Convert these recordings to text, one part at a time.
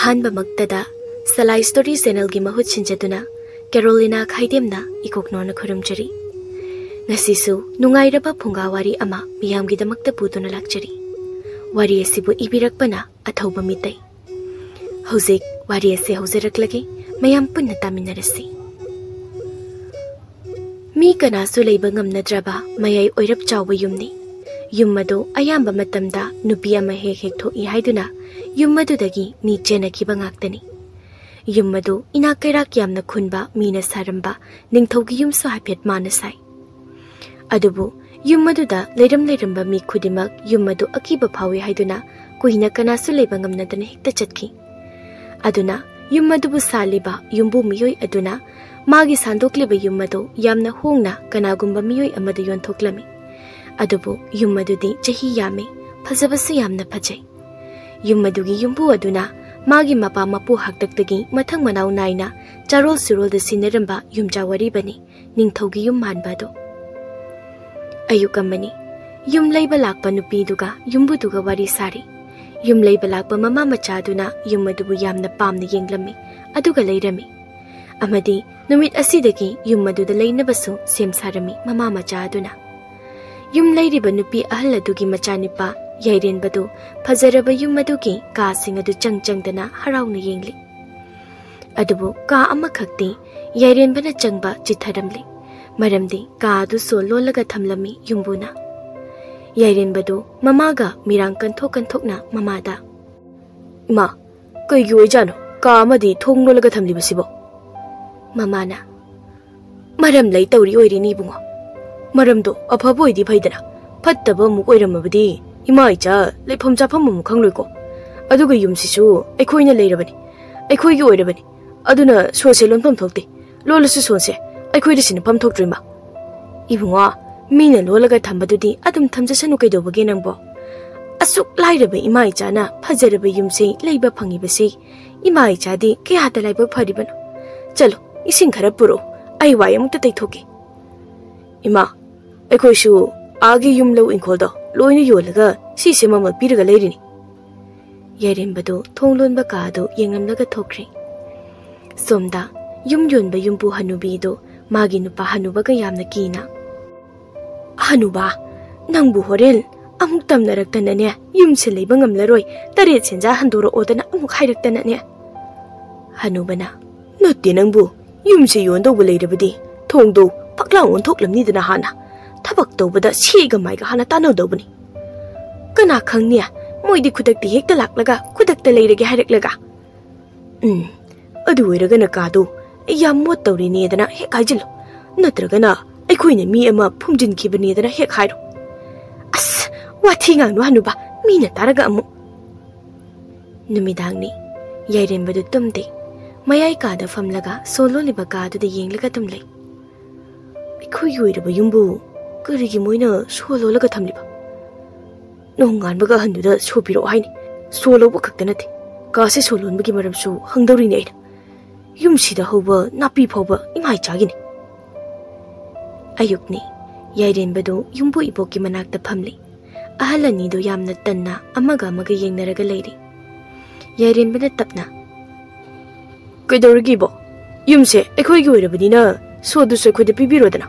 अहानबा मक्तदा सलाई story channel की महूत सिंजदुना Carolina खाइदेमना इकोकनोना खुरुमजरी ngasisu nungairaba funga wari ama miyamgidamakta puduna lakjari wari asibu ibirakpana Athouba Meetei hojik wari ase hojeraklage mayam punna taminarasi mi kanasu leiba ngamnadraba mayai oirap chawba yumni yummado ayamba matamda nupi ama hek hek thoi haiduna yummadudagi mi chenakiba ngaktani yummado inakairak yamna khunba mina saramba ningthaugi yumso hapet manasai adubu yummaduda leiram mi khudimak yummadu akiba phawi haiduna kuhina kanasu leiba ngamnadana hekta chatki aduna yummadubu saliba yumbu miyoi aduna magi sandokliba yummadu yamna hongna kanagumba miyoi amada yonthoklami adubu yummadudi chahi yame phajabasu yamna phajai yummadugi yumbu aduna magi mapa mapu haktaktagi mathang manau naina charol surol da sinaramba yumja wari bani ningthaugi yum manbado ayukamani yum leiba lakpa nupi duga yumbu duga wari sari yum leiba lakpa mama macha duna yummadubu yamna pamna yenglami aduga leirami amadi numit asidagi yummaduda leinabasu semsarami mama macha duna yum leiriba nupi ahal adugi macha nipa yairenbadu phajaraba yummadugi ka singadu changchangdana harauna yengli adubu ka amakhakti yairenbana changba chitharamli maramdi kaadu so lolaga thamlami yumbuna yairenbadu mamaga mirang kanthokna mamada ma kaigi oijano ka amadi thong lolaga thamli basibo mamana maram lei tawri oirini bungo maramdo aphabo idi phaidana phattaba mu oiramabadi ima icha lepham chafam mu khangloiko aduga yumsisu aikhoina leirabani aikhoigi oirabani aduna sose lonpam thokte lolasu sonse aikhoida sin pam thokdrima ibunga mina lolaga thambadudi adum thamjasanu kaidobage nangbo asuk lairabe ima ichana phajarabe yumse leiba phangibase ima ichadi ke hata laibak phariban chalo ising khara puro ai wai amukta taithoke ima aikhoisu agi yumlo inkoldo loina yolaga sise mama piraga leirini yairenbadu thonglonba kaado yengamlaga thokre somda yum yonba yumbu hanubido magi nupa hanubaga yamna kina hanuba nangbu horel amuk tamnaraktana ne yumse leiba ngamlaroi tare chenja handoro odana amuk hairaktana ne hanubana notte nangbu yumse yondo buleirabadi thongdo paklang on thoklamni dana hana thabak tobada siga maiga hana tanodobani kana khangnia moidi khudakti hekta laklaga khudakta leirage hairaklaga adu oiragana kadu yam mot tawrini dana hek haijilo natragana aikhoina mi ama phumjin khibani dana hek hairo as wathi ngang no hanuba mina taraga amu numidangni yairenbadu tumde mayai kada famlaga solo liba kadu de yenglaga tumlei aikhoi yoiraba yumbu karigi moina solo laga thamliba nongan baga handuda sobiro haini solo ba khaktanati kase solon bagi maramsu hangdawri ne yumsida hoba napi phoba imai chagini ayukni yairenbadu yumbu iboki manakta phamli ahalani do yamna tanna amaga yengnaraga leiri yairenbana tapna kaidorgi bo yumse ekhoigi oirabadina sodu se khoida pibirodana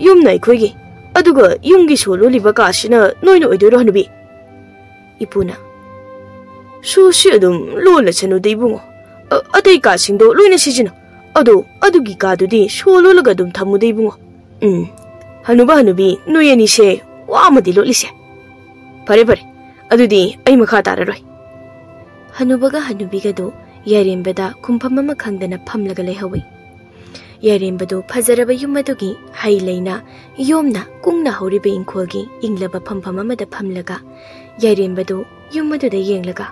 yumna ekhoigi aduga yumgi solo liba kasina noino oidoro hanubi ipuna sushi adum lola chanu deibungo adai ka singdo loina sijina adugi ka dudi solo laga dum thamu deibungo hanuba hanubi noyani se wa amadi lolise pare adudi ai makha tararoi hanubaga hanubiga do yairenbada kumpham khangdana phamlaga lehawi yairenbadu phajaraba yumadugi hai leina yomna kungna horibe inkolgi inglaba phampham amada phamlaga yairenbadu yumaduda yenglaga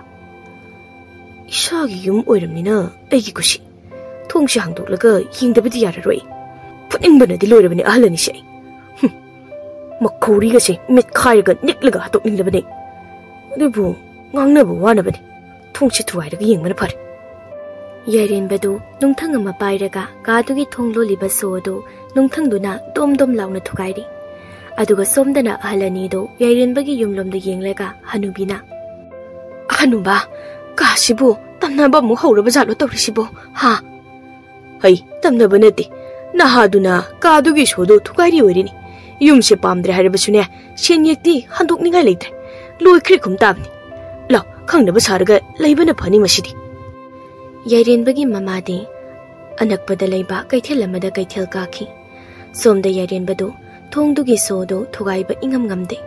ishagi yum oiramnina aigi kushi thongsi hangdoklaga yingdabadi yararoi phuningbana diloirabani ahalani se makhori ga se mit khairaga niklaga hatoknilabani adubu ngangnaba wanabani thongsi thuairaga yengmana phare yairenbadu nungthang ama pairaga kadugi thonglo liba sodo nungthangduna dom launa thugairi aduga somdana ahalani do yairenbagi yumlomda yenglaga hanubina hanuba kasibu tamnaba mu hauraba jalo tawrisibo ha hai tamnaba nati nahaduna kadugi shodo thugairi oirini yumse pamdre haribasune senyekti handokningai leitre loikhre khumtabni law khangnaba saraga leibana phani masidi yairenbagi mamadi anakpada leiba kaithel amada kaithel kaki somda yairenbadu thongdugi sodo thugaiba ingam ngamde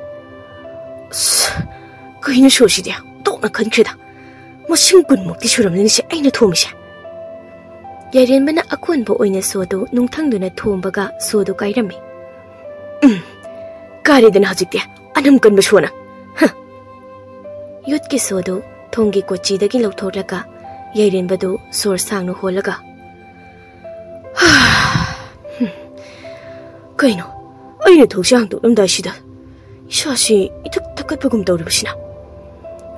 kaina shoshidia tokna khankreda masing kunmukti suramlini se aina thomise yairenbana akonba oina sodo nungthangduna thombaga sodo kairami karidana hajikte anam kanba shona yutki sodo thongi kochi dagi lauthorlaga yairenbadu sor sangno holaga kaino aina thogsi hangdoklamdai sida isashi ithak thakatpagum tawribasina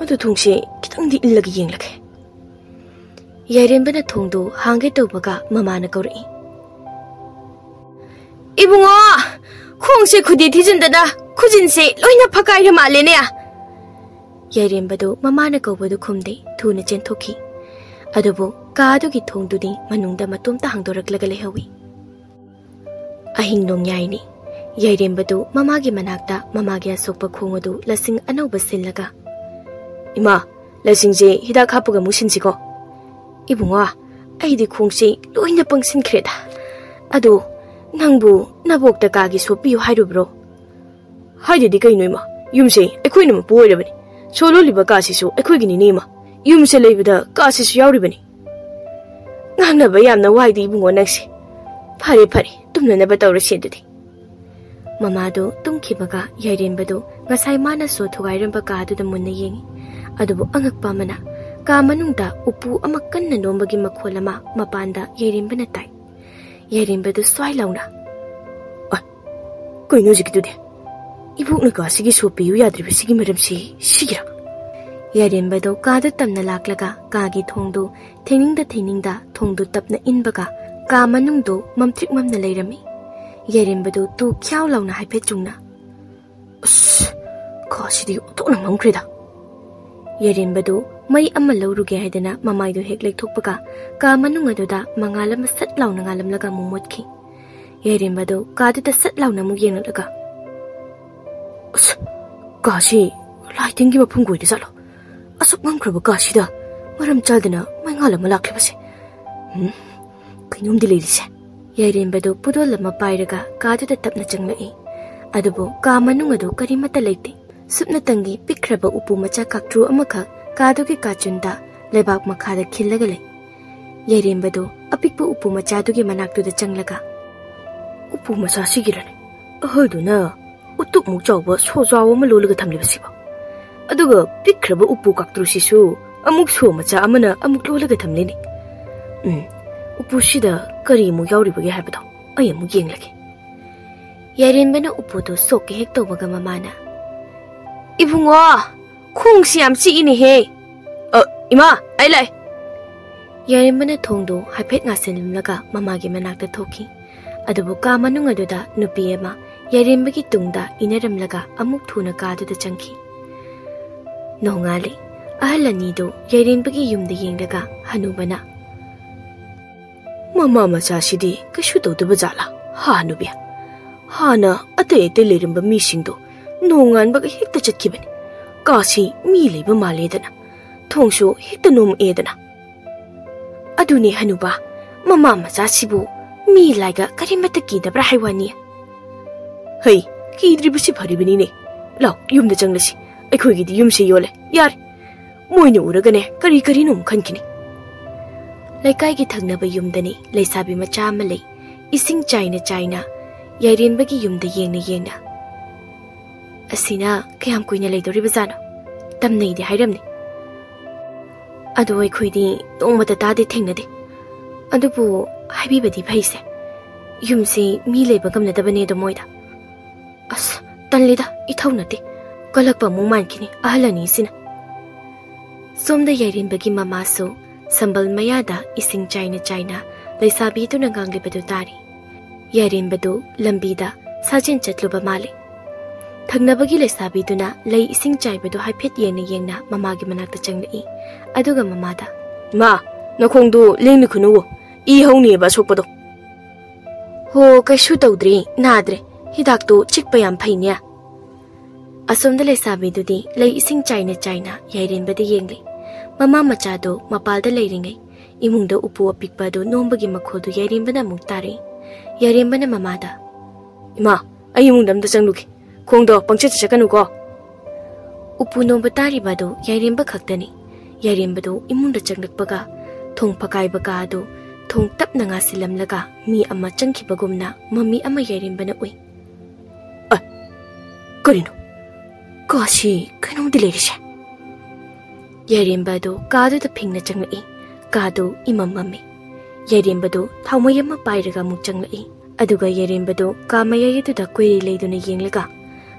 adu thongsi kitangdi illagi yenglage yairenbana thongdo hangge tawbaga mamana kawrai ibungo khongse khudi thijindana khujinse loina phakaira malene yairenbadu mamana kawbadu khumde thuna chenthoki adubu kadugi thongduni manungda matumta hangdoraklaga lehawi ahing nongyaini yairenbadu mamagi manakta mamagi asokpa khongadu lasing anauba sillaga ima lasingje hidak hapuga musinjiko ibungo aidi khongse loina pangsin khreda adu nangbu nabokta kagi sopiyu hairubro haididi kaino ima yumse ekhoina ma poirabani solo liba kasisu ekhoigini nima yumse leibada kasisu yauribani nganaba yamna waidi ibungo nangse phare phare tumnanaba tawrasi adudi mamado tumkhibaga yairenbadu ngasai mana so thugairamba kaduda munna yengi adubu angakpa mana ka manungda upu amakanna nombagi makholama mapanda yairenbana tai yairenbadu swai launa koino jikitude ibukna kasigi sopiyu yadribasigi maramsi sigira yairenbadu kada tamna laklaga kagi thongdu theningda thongdu tapna inbaga ka manungdo mamtrik mamna leirami yairenbadu tu khyau launa haipe chungna kasidi otona mamkreda yairenbadu mai amma lauruge haidana mamaidu hek lekthokpaga ka manung aduda mangalam sat launa ngalamlaga mumotki yairenbadu kaduda sat launa mu yenglaga kasi laitingi mapum goide salo asuk ngamkraba kasida maram chaldana mai ngalama laklebase kainom dilerise yairenbadu pudol lama pairaga kaduda tapna changlai adubu ka manung adu karimata leite supna tangi pikraba upu macha kaktru amakha kadugi kachunda lebak makhada khillaga le yairenbadu apikpu upu macha dugi manaktuda changlaga upu macha sigirane ahaduna utuk mu chawba sojaw ma lolaga thamlibasiba aduga pikraba upu kaktru sisu amuk so macha amana amuk lolaga thamleni upu sida kari mu yauribage habado ay amu yenglage yairenbana upu do sokke hek tawbaga mamana ibungo khongsi yam chi ini he ima ai lai yairenbana thongdo haiphet ngasenlimlaga mamagi manakta thoki adubu ka manung aduda nupi ema yairenbagi tungda inaramlaga amuk thuna kaduda changki nongali ahalani do yairenbagi yumda yenglaga hanubana mama macha sidi kashu tawduba jala hanubia hana ate lerimba misingdo nongan baga hekta chatkibani kasi mi leiba maledana thongsu hekta nom edana aduni hanuba mama macha sibu mi laiga karimata kidabra haiwani hai kidribasi pharibani ne law yumda changlasi aikhoigidi yumse yole yar moina uragane kari nom khankini laikai gi thagnaba yumdani leisabi macha amalei ising chaina yairenbagi yumda yengna asina kayam kuina leidoriba jana tamneidi hairamni adu aikhoidi tongmata tade thengnade adubu haibibadi phaise yumsi mi leiba gamnadabane do moida as tanlida ithaunate kalakpa mumankini ahalani sina somda yairenbagi mamaso sambal mayada ising chaina leisabi tu nanganglibadu tari yairenbadu lambida sajin chatluba male thagnabagi leisabi tuna lei ising chaibadu haiphet yengna mamagi manakta changlai aduga mamada Ma, nakhongdu lengni khunu I hongni ba sokpado. Ho kaisu tawdri nadre hidak tu chikpa yam phainya. Asomda le sabi dudi lei ising chaina yairen bade yengli. Mama macha do mapalda leiringai imungda upu apikpa do nombagi makhodu yairen bana muktari. Yairen bana mamada. Ima, ai imungdam da changluki. Khongdo pangche chakanu ko. Upu nomba tari bado yairen ba khaktani. Yairen bado imungda changlakpaga thong pakai baga do thong tap na nga silam laga mi ama changkhibagumna mami ama yairen bana ui. Karino. Kashi kaino dilerisha. Yairen bado kadu da phingna changlai. Kadu imam mami. Yairen bado thaumayama pairaga muk changlai. Aduga yairen bado kamaya yedu da query leiduna yenglaga.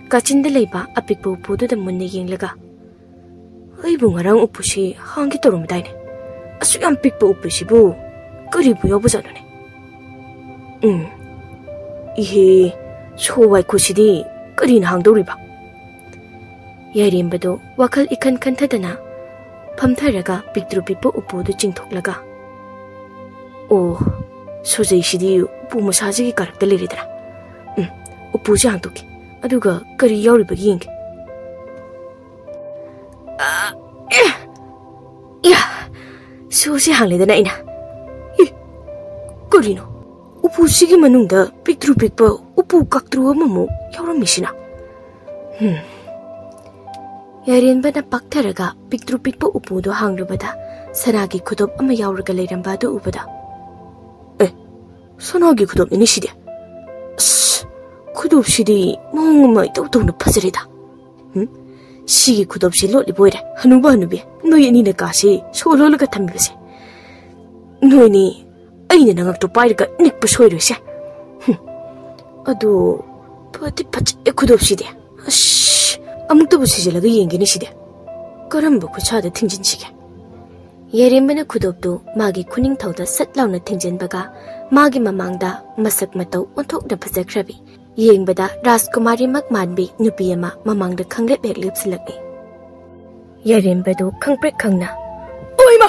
Kachinda leiba apikpu pudu da munna yenglaga. Ai bungarang upushi hangi torum daine. Asu yam pikpu upushi bu. Karibu yobu zanone. Ihe showai kushidi karina hangdoriba. Yairen bado wakal ikan kantadana. Pamtharaga piktru pipu upudu chingthoklaga. Oh, sojai shidi upu masajigi karakta leridara. Upuji hangtoki. Aduga kari yauribagi yenge. Sosi hangledana ina. Karino. Upu sigi manungda piktru pikpa upu kaktru amamu yauramishina. Yairen bana paktaraga piktru pikpa upu do hangrubada sanagi khudop ama yauraga leiramba do ubada. Sanagi khudop ni shidi. Khudop shidi mongma itawtawna phazareda. Sigi khudop shi lotli boire hanuba hanubi noi ani na kasi sololaga thamibase. Noi ni aina nangakto pairaga nikpa soirose. Ado pati pach khudop shidi. Amuktabu sijalaga yengeni shidi. Karamba kuchada thingjinchige. Yairen bana khudop do magi khuning thauda satlauna thingjenbaga magi mamangda masak matau onthok da phajakrabi yengbada Rajkumari mak manbi nupi ama mamangda khangle bek lepsilaki. Yairen bado khangprek khangna. Oima,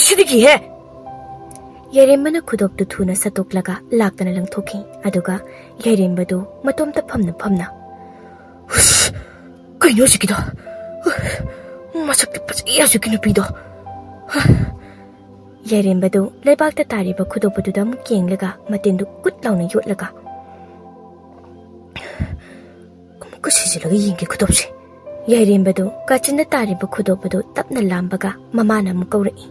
shidiki he. Yairen bana khudop do thuna satoklaga laktana langthoki aduga yairen bado matomta phamna. Kaino sikido. Masak pas iya sikinu pido. Yairen bado leibak ta tariba khudop do dam kenglaga matendu kut launa yotlaga. Kusijalaga yenge khudopse. Yairen bado kachinda tariba khudop bado tapna lambaga mamana mukaurai.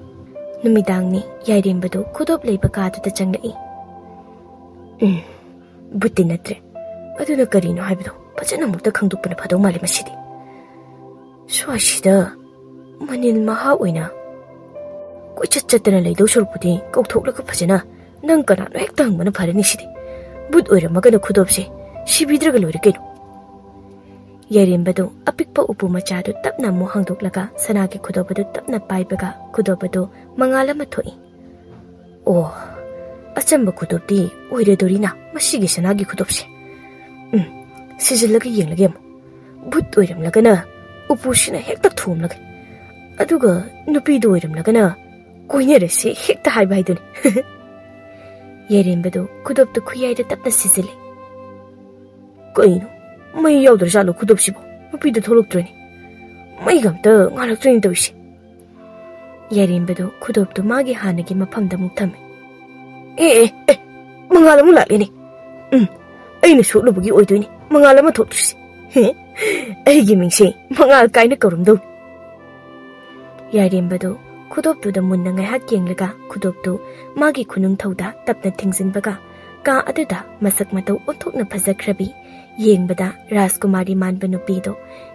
Numidangni yairen bado khudop leiba kadu da changlai. Butti natre. Aduna karino haibado pachana mukta khangdukpana phadau mali masidi. Swashida manil maha oina. Koi chatchatana leidau sorpudi kauthoklaga phajana nang kana no hekta hangmana pharani sidi. But oiramaga na khudopse shibidraga loire kaino. Yairen bado apikpa upu machado tapna mu hangdoklaga sanagi khudop bado tapna paibaga khudop bado mangala mathoi. Oh, achamba khudop di oiredorina masigi sanagi khudopse. Sijilaga yenglage am. But oiramlaga na upu sina hekta thumlaga. Aduga nupi do oiramlaga na koinere se hekta haiba haiduni. Yairen bado khudop do khuyai da tapna sijile. Kaino Mai yaudar jalo khudop sibo nupi da tholok treni. Mai gamta ngalak treni tawisi. Yairen bado khudop do magi hanagi maphamda muktame. Mangala mu lakleni. Aina sotlubugi oidoini mangala ma thoktusi. Aigi mingse mangal kaina kaurumdo. Yairen bado khudop do da munna ngai hak yenglaga khudop do magi khunung thauda tapna thingsinbaga ka aduda masak matau onthokna phajakrabi yengbada Rajkumari manba nupido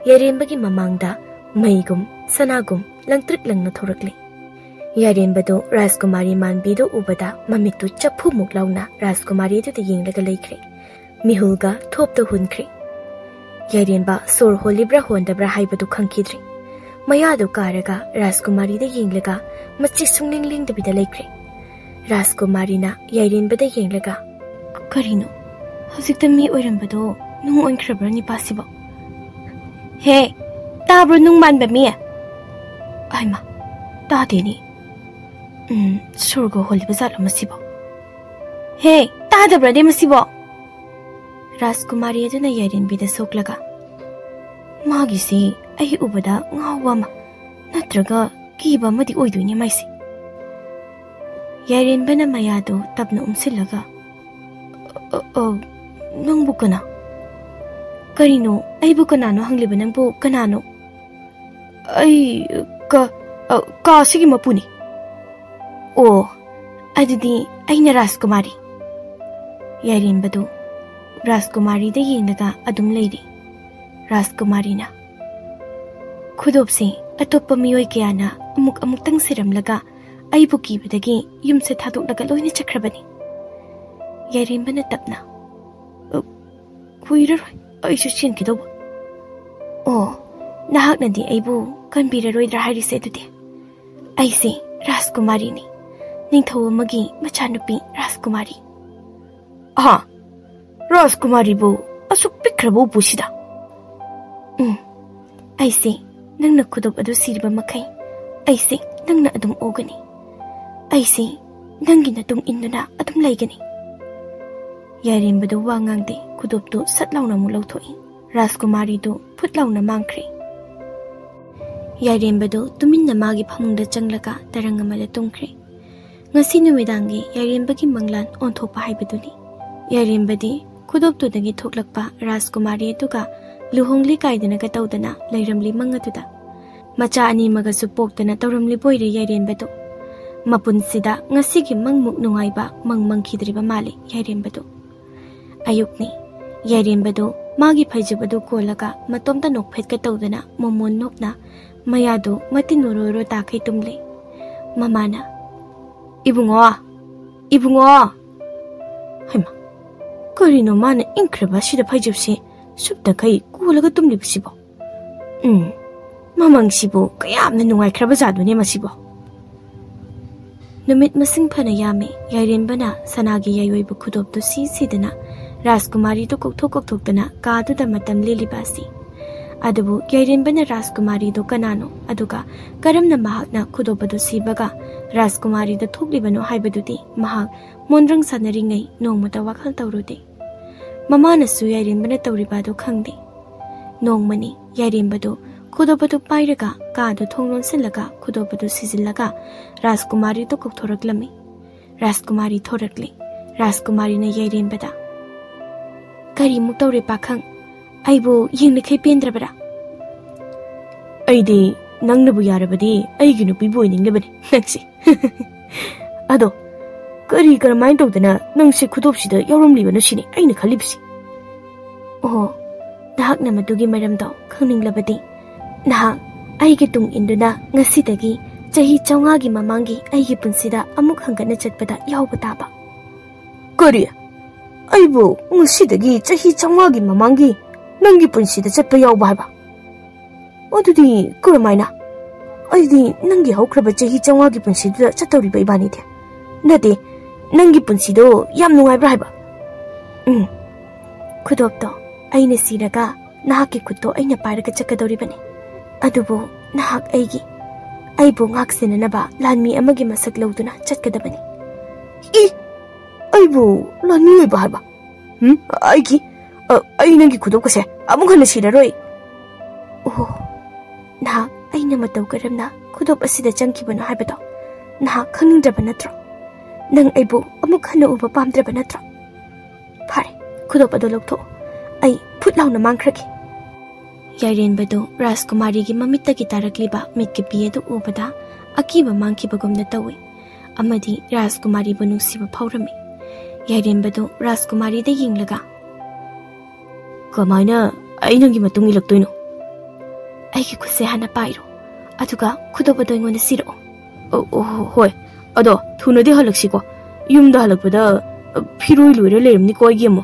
Yairen bagi mamangda maigum sanagum langtrik langna thorakli. Yairen bado Rajkumari manbido ubada mamitu chaphu muklauna Rajkumari du yenglaga leikre. Mihulga thopta hunkre. Yairen ba sor holibra hondabra haibadu khangkidri. Mayado karaga Rajkumari da yenglaga machi sungling da bida leikre. Rajkumari na Yairen bada yenglaga karino hazikta mi oirambado nung onkrabra ni pasibo. He, tabro nung manba mi. Aima, tadeni Surgo holi bazar masibo. Hey, tadabra de masibo. Rajkumari aduna Yairenbida soklaga. Magi si ai ubada ngawa ma natraga kiba madi oiduini maisi. Yairenbana mayado tabna umsilaga. Nangbu kana? Karino aibu kanano hangliba nangbu kanano? Ai ka sigi mapuni. Oh, adudi aina Rajkumari. Yairenbadu Rajkumari da yendaga adum leidi. Rajkumari na. Khudop se atoppa miyoi kayana amuk tang siramlaga aibu kibadagi yumse thadoknaga loina chakrabani. Yairenbana tapna. Kuiraroi aishu chenkidoba. Oh, nahaknadi aibu kanbiraroidra harise adudi. Aise Rajkumari ni. Ningthau amagi machanupi Rajkumari. Aha, Rajkumari bu asuk pikrabo busida. Aise nangna khudop adu siriba makai. Aise nangna adum ogani. Aise nangi na tung induna adum laigani. Yairenbadu wangangde khudop tu satlauna mu lauthoi. Rajkumari tu phutlauna mangkhri. Yairenbadu tuminna magi phamungda changlaga tarangamala tungkhri. Ngasi numidangi Yairenbagi manglan onthopa haibaduni. Yairenbadi khudop tu dagi thoklakpa Rajkumari tuga luhongli kaidana ka tawdana lairamli mangatuda. Macha ani magasu poktana tawramli boire Yairenbadu. Mapunsida ngasigi mangmuk nungaiba mangkhidriba mali Yairenbadu. Ayukni Yairenbadu magi phaijabadu kolaga matomta nokphet ka tawdana momon nokna mayadu matinuroro takai tumle. Mamana Ibungo Haima Karino mana inkraba sida phaijabse subta kai kolaga tumlibsibo. Mamangsibo kayamna nungaikraba zadune masibo. Numit masing phana yame Yairenbana sanagi yaioiba khudop to sidana Rajkumari to kokthokdana kaduda matam lelibasi. Adubu Yairenbana Rajkumari do kanano aduga karamna mahakna khudopadu sibaga Rajkumari da thoklibano haibadudi mahak monrang sanaringai nongmata wakhal tawrude. Mamana su Yairenbana tawribado khangde. Nongmani Yairenbadu khudopadu pairaga kaadu thonglon silaga khudopadu sizillaga Rajkumari to kokthoraklami. Rajkumari thorakle. Rajkumari na Yairenbada. Kari muktawre pakhang aibu yingna khai pendrabara. Aidi nangnabu yarabadi aigi nupi boininglebani nangsi. Ado kari karamai tawdana nangse khudopsida yaurumlibana sini aina khalibsi. Oh, nahakna madugi maramdo khangninglabadi nahak aigi tung induna ngasidagi chahi 500 gi mamangi aigi punsida amuk hangana chatpada yawba taba. Kari aibu ngasidagi chahi 500 gi mamangi nangi punsida chatpa yawba haiba. Odudi kuramaina aidi nangi haukraba chahi 500 gi punsida chatawriba ibani de. Nade nangi punsido yam nungaibra haiba. Khudopto aina siraga nahaki khutto aina pairaga chakadoribani. Adubu nahak aibu ngaksinanaba lanmi amagi masak lawduna chatkadabani. Aibu lanmi oiba haiba. Ai nangi khudopkase amuk hana siraroi. Oh, nahak aina matau karamna khudop asida changkibano haibado nahak khangnindraba natro. Nang aibu amuk hana uba pamdraba natro. Phare khudop ado lawtho ai phutlauna mangkhraki. Yairenbadu Rajkumari gi mamitta gi tarakliba mitki piedu ubada akiba mangkibagumna tawi amadi Rajkumari bu nungsiba phawrami. Yairenbadu Rajkumari da yinglaga kamaina ai nangi matungi laktoino aigi khuse hana pairo aduga khudobado ingona siro. Hoi ado thuna de halaksiko yumda halakpada phiroi loire lermni ko aigemo.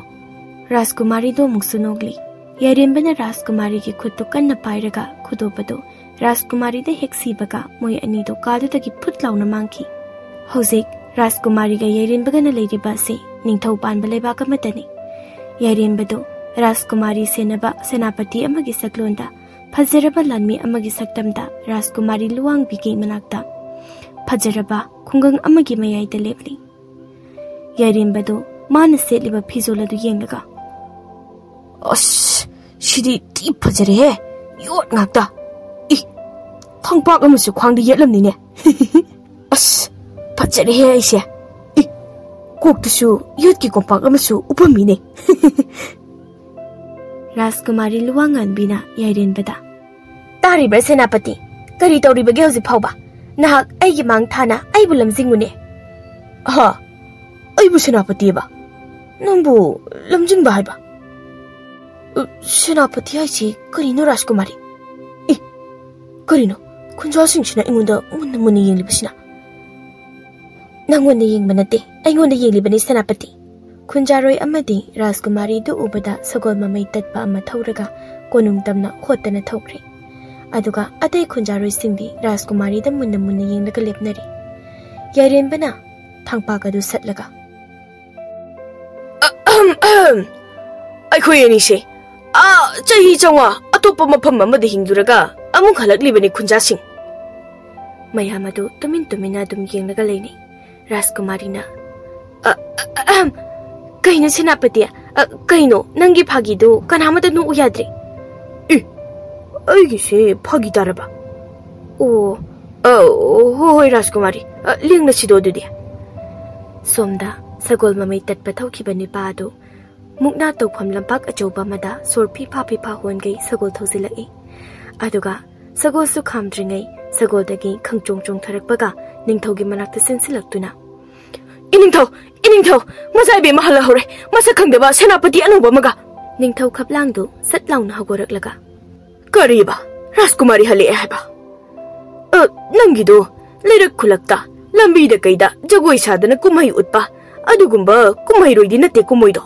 Rajkumari do muksunogli. Yairenbana Rajkumari ki khutto kanna pairaga khudopado Rajkumari da heksibaga moi ani do kadu tagi phutlauna mangki. Hojik Rajkumari ga Yairenbaga na leiriba se ningthau panba leibaka matani. Yairenbado Rajkumari senaba senapati amagi saklonda Fajaraba lanmi amagi saktamda Rajkumari luwang bigi manakta Fajaraba khungang amagi mayai da lepli. Yairenba do mana setliba phizol adu yenglaga. Ash, shidi ti phajare he. Yot ngakta. I thangpak amasu khwangda yetlamni ne. Ash, phajare he aise. I koktusu yot ki kompak amasu upami ne. Rajkumari luwangan bina Yairenba da. Tariba senapati. Kari tauribage hausi phauba. Nahak aigi mang thana aibu lamjingune. Ha. Aibu senapati ba. Nangbu lamjing ba haiba. Senapati haisi karino Rajkumari. I karino kunja singchina ingonda munna yenglibasina. Nangonda yengba nate. Aingonda yenglibani senapati. Kunjaroi amadi Rajkumari du ubada sagol mamai tatpa ama thauraga konung tamna khotana thokre. Aduga adai kunjaroi singdi Rajkumari da munna yenglaga lepnari. Yairenbana thangpaka du satlaga. Aikhoi anise. Chahi changwa atopa mafam amada hingduraga amuk halaklibani kunjasing. Mayamadu tumina dum yenglaga leini. Rajkumari na Kaino senapati. Kaino nangi phagidu kanamada nu uyadre. Aigise phagi daraba. Hoi Rajkumari. Lingna sido dudi. Somda sagol mamai tatpa thaukhibani pa adu mukna tawpham lampak achoba mada sor phipa hongai sagol thausilai. Aduga sagol su khamdringai sagol dagi khangchong tharakpaga ningthogi manakta sensilaktuna. Iningthau Maja Ebemagi hore masa khangdaba senapati anuba maga ningthau khaplangdu satlauna hagoraklaga. Kariba Rajkumari hale haiba. Nangido leirak khulakta lambi da kaida jagoi sadana kumai utpa adugumba kumai roidi nate kumoido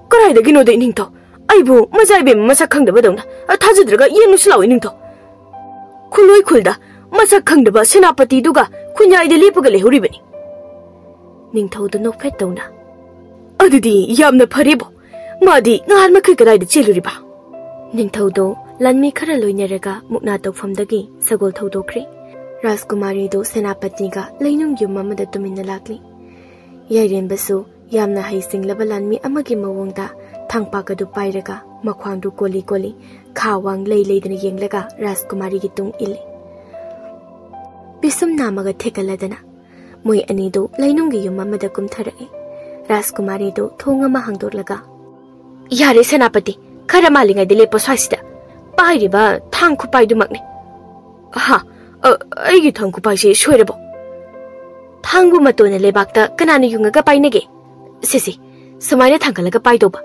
karai da gino da iningthau aibu Maja Ebemagi masa khangdaba dawna thajidraga yenu slawi iningthau khuloi khulda masa khangdaba senapati duga khunyai de lepaga lehuribani. Ningthau da nokfet tawna. Adudi yamna pharebo madi ngal makai kadai da cheluriba. Ningthau do lanmi khara loinaraga mukna tawfamdagi sagol thaudokre. Rajkumari do senapati ga leinung yum amada tumina lakli. Yairenbasu yamna haisinglaba lanmi amagi mawongda thangpaka du pairaga makhwangdu koli khawang leidana yenglaga Rajkumari gi tung ile. Bisum namaga thekaladana moi anido lainunggi yum amada kumtharai. Rajkumari do thonga ma hangdorlaga. Yare senapati khara malingai de lepo swaisida. Pairiba thang khupai du makne. Ha, aigi thang khupai se soirebo. Thangbu matone lebakta kanana yungaga painege. Sisi, samaina thangalaga paidoba.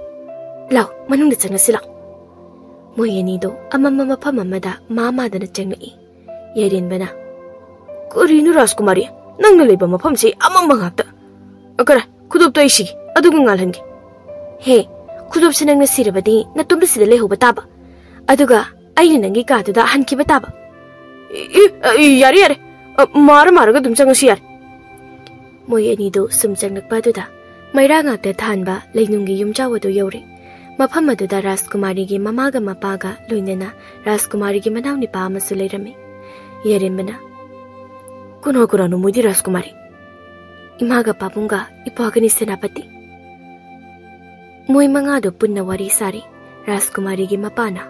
Law, manungda changasi law. Moi anido amamma mafam amada mamadana changai. Yairenbana. Karino Rajkumari nangna leiba mafamse amamma ngakta. Akara khudop to isigi aduga ngalhangi. He, khudop sinangna sirabadi natumda sida lehoba taba. Aduga aina nangi kaatuda hankiba taba. Yare maraga dum changasi yare. Moi anido sum changnakpaduda maira ngakta thanba leinunggi yumjawadu yore. Mafam aduda Rajkumari gi mamaga mapaga loinena Rajkumari gi manawni pa amasu leirami. Yairenbana. Kuna no moidi Rajkumari. Imaga papunga ipagani senapati. Moi mangado punna wari sari Rajkumari gi mapana.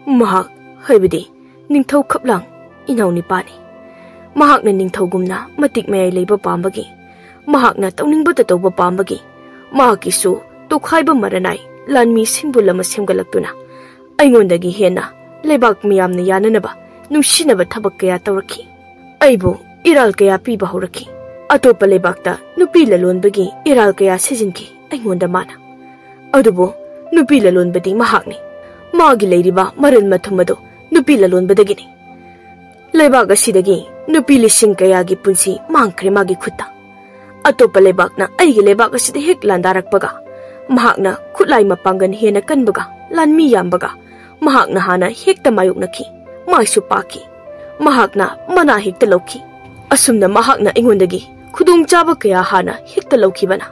Mahak haibadi ningthau khaplang inauni pani. Mahakna ningthaugumna matik mayai leiba pambagi. Mahakna tawningbata tawba pambagi. Mahakisu tokhaiba maranai lanmi singbulama semgalaktuna. Aingondagi hena lebak miyamna yananaba nungsinaba thabak kaya tawraki. Aibu iral kaya piba horaki. Atopa lebakta nupi lalonbagi iral kaya sijinki aingonda mana. Adubo nupi lalonbadi mahakni. Magi leiriba maral mathumado nupi lalonbadagini. Lebak asidagi nupi lising kayagi punsi mangkre magi khutta. Atopa lebakna aigi lebak asida hek landarakpaga. Mahakna khutlai mapangan hena kanbaga lanmi yambaga. Mahakna hana hekta mayoknaki. Maisu paki. Mahakna mana hekta loki. Asumna mahakna ingondagi khudong chaba kaya hana hekta loki bana.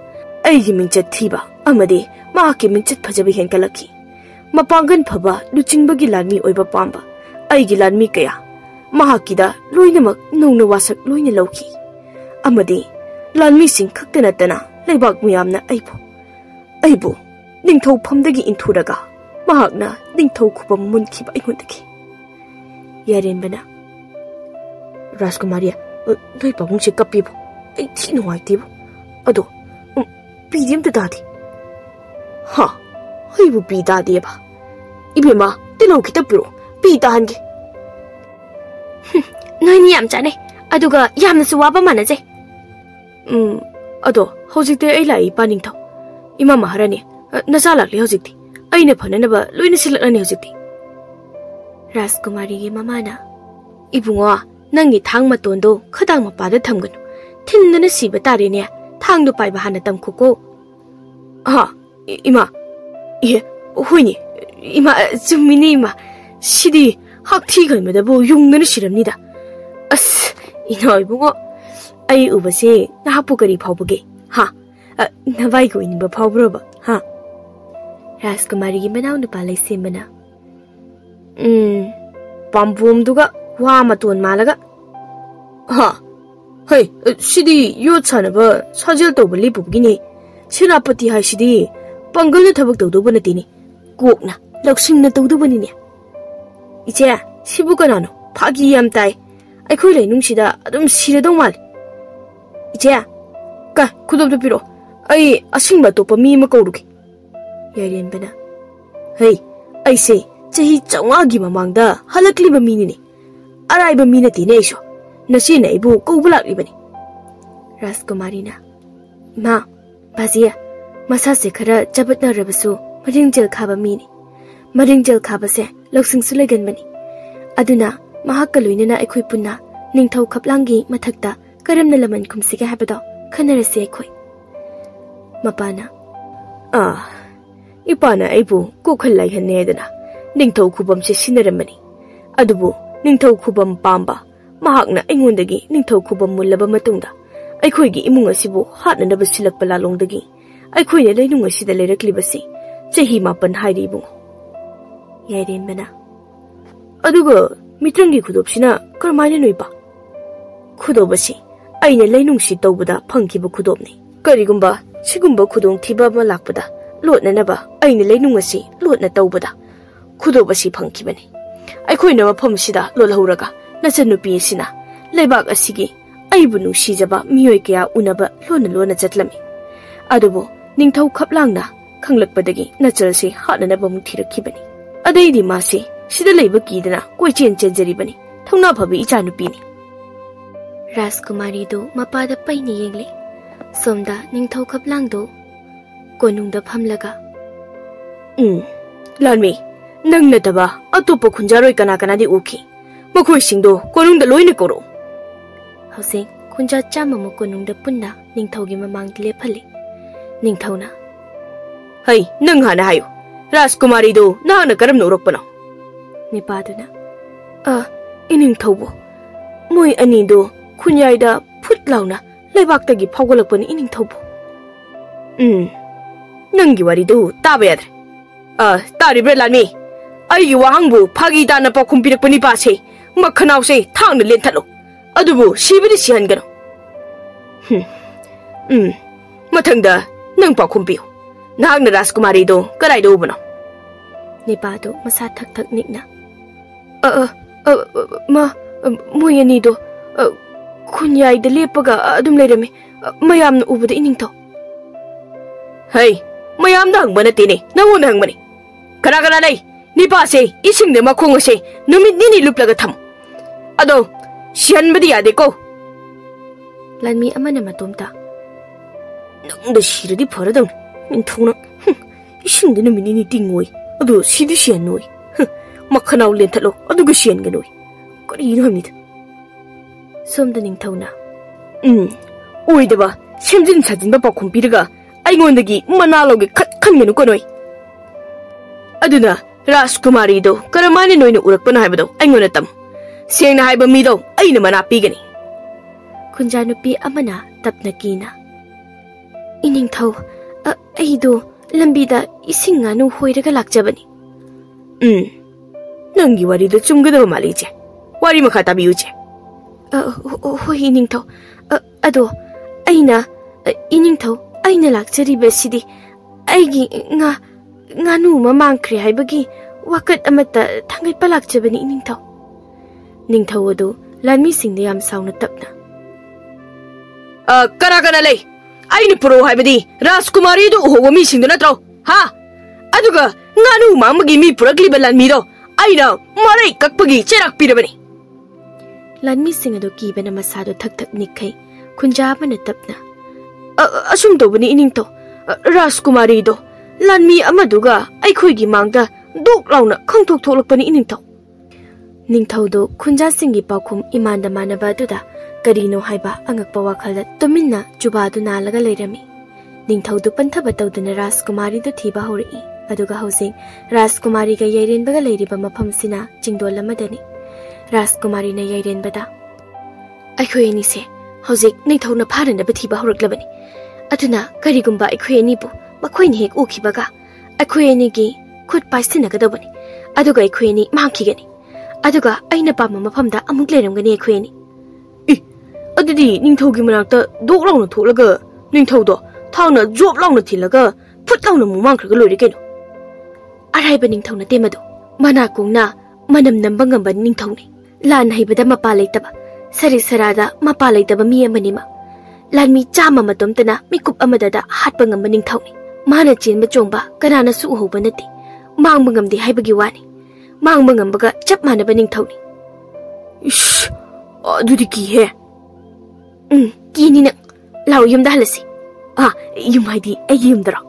Aigi mingchat thiba amadi mahaki mingchat phajabi henkalaki. Mapangan phaba luchingbagi lanmi oiba pamba. Aigi lanmi kaya mahakida loinamak nongna wasak loina lawki amadi lanmi sing khakta natana leibak miyamna aibu ningthau phamdagi inthuraga mahakna ningthau khubam munkhiba aingondagi yarenbana Rajkumariya noi pabung se kapibo ai thi nuaitibo ado pidim ta dadi ha aibu pi dadi ba ibema tilo kitapiro pi dahange Noi ni yam chane aduga yamna su waba manaje ado hojikte ai lai paning thau ima maharani nacha lakli hojikti aine phananaba loina silakani hojikti Rajkumari gi mamana ibungo nangi thang matondo khadang mapada thamganu thinna siba tare ne thang do paiba hana tamkhuko ha ima ye hoini ima zumini ima sidi hakthi galmeda bo yungna siramnida as ina ibungo ai ubase na hapu kari phawbuge ha navai ko inba phawbroba ha Rajkumari gi manau nu palai simana pambum duga wa maton malaga ha hey sidi yo chanaba sajil tobali bubgini sinapati hai sidi pangal na thabak tawdo banatini kokna laksingna tawdo banini iche sibu kanano phagi yam tai aikhoi leinung sida adum siradong mal iche ka khudop do piro ai asingba topa mi ma kawruki yarenbana hey ai se chahi chawagi mamangda halakliba minini araiba minati ne isho nasina ibu kawbulakli Rajkumari na ma bazia masa se khara jabatna rabasu maringjal khaba mini maringjal khaba se loksing sulegan mani aduna mahakka loinana aikhoi punna ningthau khaplangi mathakta karamna laman khumsiga habado khanarase aikhoi mapana ipana aibu kokhal lai hanne dana ningthau khubam se sinaramani adubu ningthau khubam pamba mahakna aingondagi ningthau khubam mullaba matungda aikhoi gi imung asibu hatna ba silak palalongdagi aikhoi ne leinung asida leirakliba si chahi mapan hairibu yarenbana aduga mitrangi khudopsina karmaina noiba khudobasi aina leinung si tawbada phangkiba khudopni karigumba sigumba khudong thiba ma lakpada lotna naba aina leinung asi lotna tawbada khudobasi phangkibani aikhoi na mafam sida lolhuraga nachanupi sina leibak asigi aibu nungsijaba miyoi kya unaba lona chatlami adubo ningthau khaplangna khanglakpadagi nachalse hatna bam thirakhibani adaidi masi sida leiba kidana koichen chenjaribani thongna phabi ichanupi ni Rajkumari do mapada paini yengli somda ningthau khaplang do konungda phamlaga lanmi nang nataba atopa khunjaroi kana di uki makhoi singdo konungda loina koro hause khunja chamamu konungda punna ningthau gi mamang lephali ningthauna hey nang hana hayo Rajkumari do na karam no rokpana nipaduna ining thaubo moi ani do khunyaida phutlauna leibak gi phawgolakpani ining thaubo nangi wari do taba yadre taribra lani ai gi wahangbu phagi dana pa khumpirakpani pa se makhanau se thangna lenthalo adubu sibidi sihangano mathangda nang pa khumpiyo nahakna Rajkumari do karai do ubano nipado masa thak nikna moi ani do khunyai da lepaga adum leirame mayamna ubada iningtho hey mayam da hangbana tine nangona hangbani kana lei nipa se ising de makhong se numit nini luplaga tham ado sianbadi yade ko lanmi amana matomta nang da shiradi pharadang ninthona ising de numit nini tingoi ado sidi sianoi makhanau lenthalo aduga sianganoi kari no hamnida somda ningthauna oidaba semjin sajinba pakhum piraga aingondagi manaloge khatkhangenu konoi aduna Rajkumari do karamani noina urakpana haibado aingona tam sengna haiba mido aina mana pigani khunja nupi amana tapna kina iningthau aido lambida isinganu hoiraga lakjabani nangi wari do chumgadaba maliche wari makha tabiuche. Hoi iningthau. Ado aina iningthau aina lakchari besidi aigi nganu mamangkhre haibagi wakat amata thangai palakchabani iningthau. Ningthau ado lanmi singde yam sauna tapna. Kana lay. Aini puro haibadi Rajkumari do ho mi singdo natro. Ha. Aduga nganu mamagi mi purakli balan mi do. Aina marai kakpagi cherak pirabani. Lanmi sing ado kibana masado thak nikai kunjaba na tapna. Asum to bani iningto Rajkumari do lanmi amaduga aikhoi gi mangda dok launa khangthok tholakpani iningto. Ningthau do kunja singi pakhum imanda manaba duda karino haiba angakpa wakhalda tuminna jubadu nalaga leirami. Ningthau do panthaba tawduna Rajkumari do thiba hori. Aduga housing Rajkumari ga yairen baga leiriba maphamsina jingdol amadani. Rajkumari na yairen bada aikhoi ani se hojik ningthau na pharana bathiba horaklabani. Aduna karigumba aikhoi ani bu makhoi ni hek ukhibaga aikhoi ani gi khut paisina gadabani. Aduga aikhoi ani mangkhigani. Aduga aina pama maphamda amuk leiramgani aikhoi ani. Adudi ningthau gi manakta dok launa tholaga ningthau do thangna job launa thilaga phut launa mumangkhraga loire keno. Araiba ningthau na temadu mana kongna manam namba ngamba ningthau ni. Lan haibada mapa leitaba sari sarada mapa leitaba mi amanima. Lan mi chama matomtana mikup amadada hatpa ngamba ningthau ni. Mana chenba chongba kanana su uhoba nati. Mangba ngamdi haibagi wani. Mangba ngambaga chap manaba ningthau ni. Ish, adudi ki he. Kini na lau yum da halasi. Yum haidi ay yum dara.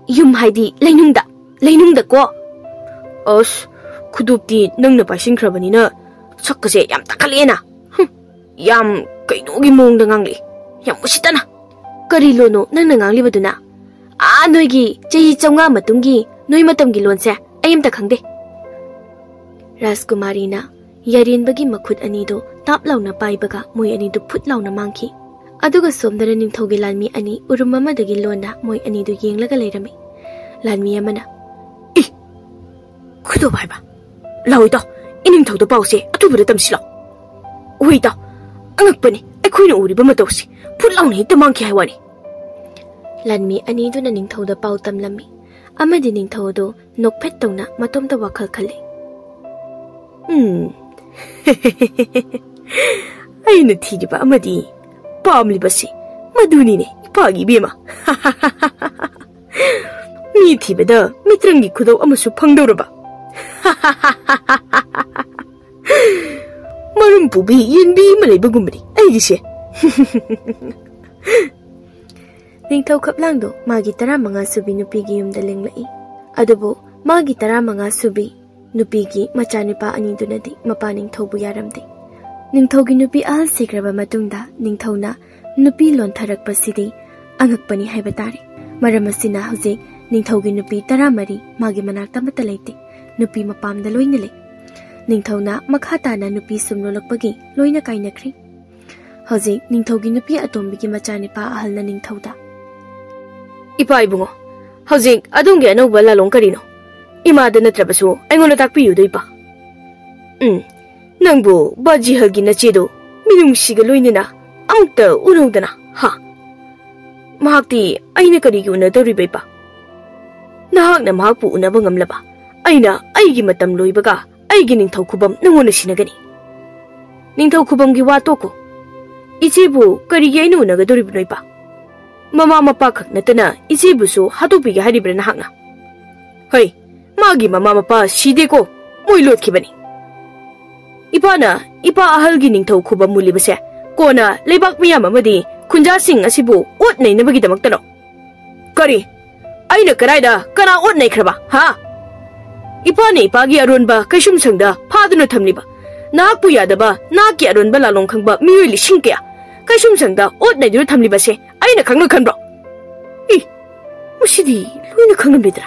Yum haidi lainungda ko. As khudop di nang na paising khrabani na sakkase yam takalena. Yam kainogi mongda ngangli. Yam usitana. Kari lono nang ngangli baduna. Noigi chahi chaunga matungi noi matamgi lonse ayam ta khangde. Rajkumari na yarin bagi makhut ani do tap launa paibaga moi ani do phut launa mangki. Aduga somdara ningthaugi lanmi ani urum amadagi lona moi ani do yenglaga leirami. Lanmi amana khudop haiba lawi da iningthau do pause atubura tamsila. Oi da angakpani aikhoina uriba matawsi phut launa hekta mangki haiwani. Lanmi ani do na ningthau da pau tamlami. Amadi ningthau do nokphet tawna matomda wakhal khale. Aina thiriba amadi pamlibasi maduni ne ipagi bema. Mi thibada mitrangi khudau amasu phangdoraba. Marum pubi yenbi malaiba gumri aigise. Ningthau khaplang do magi 15 subi nupi gi yumda lenglai. Adubo magi 15 subi nupi gi machanipa ani dunadi mapa ningthau bu yaramde. Ningthau gi nupi al sigraba matungda ningthau na nupi lon tharak pasidi angakpani haibatari. Maramasina hauze ningthau gi nupi 13 magi manakta mata leite. Nupi mapamda loina le. Ningthau na makhata na nupi sumlolakpagi loina kainakri. Hauze ningthau gi nupi atombi gi machanipa ahal na ningthau da. Ipa ibungo hauze adungi anauba lalong karino. Imada natrabasu aingona takpiyu do ipa. Nangbu baji hagi na chedo minungsiga loinina amukta unawdana ha. Mahakti aina karigi unadoriba ipa. Nahakna mahakpu unaba ngamlaba. Aina aigi matam loibaga aigi ningthau khubam nangona sinagani. Ningthau khubam gi watoko. Ichebu karigi aina unaga doribno ipa. Mama mapa khak natana ichebu su hatopiga haribra nahakna. Hoi magi mama mapa sideko moi lotkibani. Ipana ipa ahalgi ningthau khubam mulibase kona leibak miyam amadi kunja sing asibu ot nei nabagi damaktano. Kari aina karaida kana ot nei khraba ha. Ipani ipagi aronba kaisum sangda phaduna thamliba. Nakpu yadaba naki aronba lalong khangba miyoi lising kya kaisum sangda ot nei dur thamlibase aina khangno khanbro. Musidi loina khangnamlidra.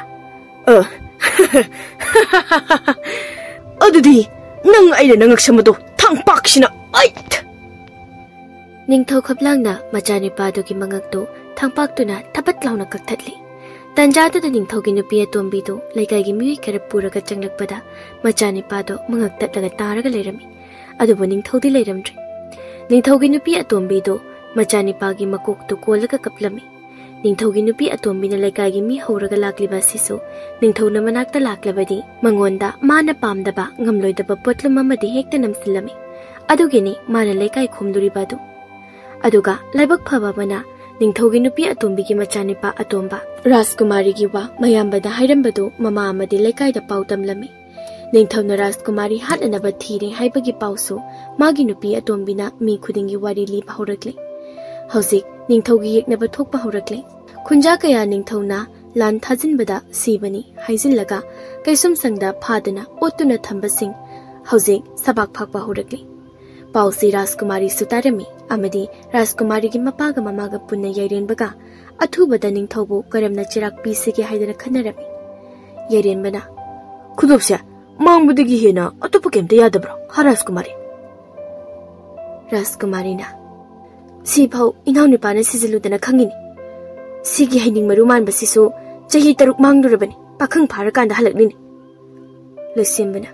Adudi nang aina nangaksamado thangpaksina ait. Ningthau khaplangna machanipa do gi mangakto thangpaktuna thapat launa kakthatli. Tanjada da ningthau gi nupi atombi do laikai gi miyoi kara puraga changlakpada machanipa do mangaktat laga taraga lerami. ꯑꯗꯨꯕꯨ ꯅꯤꯡꯊꯧꯗꯤ ꯂꯩꯔꯝꯗ꯭ꯔꯦ꯫ ꯅꯤꯡꯊꯧꯒꯤ ꯅꯨꯄꯤ ꯑꯇꯣꯝꯕꯤꯗꯣ ꯃꯆꯥꯅꯤꯄꯥꯒꯤ ꯃꯀꯣꯛꯇꯨ ꯀꯣꯜꯂꯒ ꯀꯞꯂꯝꯃꯤ꯫ ꯅꯤꯡꯊꯧꯒꯤ ꯅꯨꯄꯤ ꯑꯇꯣꯝꯕꯤꯅ ꯂꯩꯀꯥꯏꯒꯤ ꯃꯤ ꯍꯧꯔꯒ ꯂꯥꯛꯂꯤꯕ ꯑꯁꯤꯁꯨ ꯅꯤꯡꯊꯧꯅ ꯃꯅꯥꯛꯇ ꯂꯥꯛꯂꯕꯗꯤ ꯃꯉꯣꯟꯗ ꯃꯥꯅ ꯄꯥꯝꯗꯕ ꯉꯝꯂꯣꯏꯗꯕ ꯄꯣꯠꯂꯨꯝ ꯑꯃꯗꯤ ꯍꯦꯛꯇ ꯅꯝꯁꯤꯜꯂꯝꯃꯤ꯫ ꯑꯗꯨꯒꯤꯅꯤ ꯃꯥꯅ ꯂꯩꯀꯥꯏ ꯈꯣꯝꯂꯨꯔꯤꯕ ꯑꯗꯨ꯫ ꯑꯗꯨꯒ ꯂꯥꯏꯕꯛ ꯐꯕ ꯑꯃꯅ ꯅꯤꯡꯊꯧꯒꯤ ꯅꯨꯄꯤ ꯑꯇꯣꯝꯕꯤꯒꯤ ꯃꯆꯥꯅꯤꯄꯥ ꯑꯇꯣꯝꯕ ꯔꯥꯖꯀꯨꯃꯥꯔꯤꯒꯤ ꯋꯥ ꯃꯌꯥꯝꯕꯗ ꯍꯥꯏꯔꯝꯕꯗꯨ ꯃꯃꯥ ꯑꯃꯗꯤ ꯂꯩꯀꯥꯏꯗ ꯄꯥꯎ ꯇꯝꯂꯝꯃꯤ꯫ ꯅꯤꯡꯊꯧꯅ ꯔꯥꯖꯀꯨꯃꯥꯔꯤ ꯍꯥꯠꯅꯅꯕ ꯊꯤꯔꯦ ꯍꯥꯏꯕꯒꯤ ꯄꯥꯎꯁꯨ ꯃꯥꯒꯤ ꯅꯨꯄꯤ ꯑꯇꯣꯝꯕꯤꯅ ꯃꯤ ꯈꯨꯗꯤꯡꯒꯤ ꯋꯥꯔꯤ ꯂꯤꯕ ꯍꯧꯔꯛꯂꯦ꯫ ꯍꯧꯖꯤꯛ ꯅꯤꯡꯊꯧꯒꯤ ꯌꯦꯛꯅꯕ ꯊꯣꯛꯄ ꯍꯧꯔꯛꯂꯦ꯫ ꯈꯨꯟꯖꯥ ꯀꯌꯥ ꯅꯤꯡꯊꯧꯅ ꯂꯥꯟ ꯊꯥꯖꯤꯟꯕꯗ ꯁꯤꯕꯅꯤ ꯍꯥꯏꯖꯤꯜꯂꯒ ꯀꯩꯁꯨꯝꯁꯪꯗ ꯐꯥꯗꯨꯅ ꯑꯣꯠꯇꯨꯅ ꯊꯝꯕꯁꯤꯡ ꯍꯧꯖꯤꯛ ꯁꯕꯥꯛ ꯐꯥꯛꯄ ꯍꯧꯔꯛꯂꯦ꯫ ꯄꯥꯎꯁꯤ ꯔꯥꯖꯀꯨꯃꯥꯔꯤꯁꯨ ꯇꯥꯔꯝꯃꯤ ꯑꯃꯗꯤ ꯔꯥꯖꯀꯨꯃꯥꯔꯤꯒꯤ ꯃꯄꯥꯒ ꯃꯃꯥꯒ ꯄꯨꯟꯅ ꯌꯩꯔꯦꯟꯕꯒ ꯑꯊꯨꯕꯗ ꯅꯤꯡꯊꯧꯕꯨ ꯀꯔꯝꯅ ꯆꯩꯔꯥꯛ ꯄꯤꯁꯤꯒꯦ ꯍꯥꯏꯗꯅ ꯈꯟꯅꯔꯝꯃꯤ꯫ ꯌꯩꯔꯦꯟꯕꯅ ꯈꯨꯗꯣꯞꯁꯦ ꯃꯥꯡꯕꯗꯒꯤ ꯍꯦꯟꯅ ꯑꯇꯣꯞꯄ ꯀꯩꯝꯇ ꯌꯥꯗꯕ꯭ꯔꯣ ꯍꯥ ꯔꯥꯖꯀꯨꯃꯥꯔꯤ? ꯔꯥꯖꯀꯨꯃꯥꯔꯤꯅ ꯁꯤꯐꯥꯎ ꯏꯅꯥꯎꯅꯨꯄꯥꯅ ꯁꯤꯖꯤꯜꯂꯨꯗꯅ ꯈꯪꯉꯤꯅꯤ꯫ ꯁꯤꯒꯤ ꯍꯩꯅꯤꯡ ꯃꯔꯨ ꯃꯥꯟꯕꯁꯤꯁꯨ ꯆꯍꯤ 3 ꯃꯥꯡꯗꯨꯔꯕꯅꯤ ꯄꯥꯈꯪ ꯐꯥꯔꯀꯥꯟꯗ ꯍꯜꯂꯛꯂꯤꯅꯤ꯫ ꯂꯨꯁꯤꯟꯕꯅ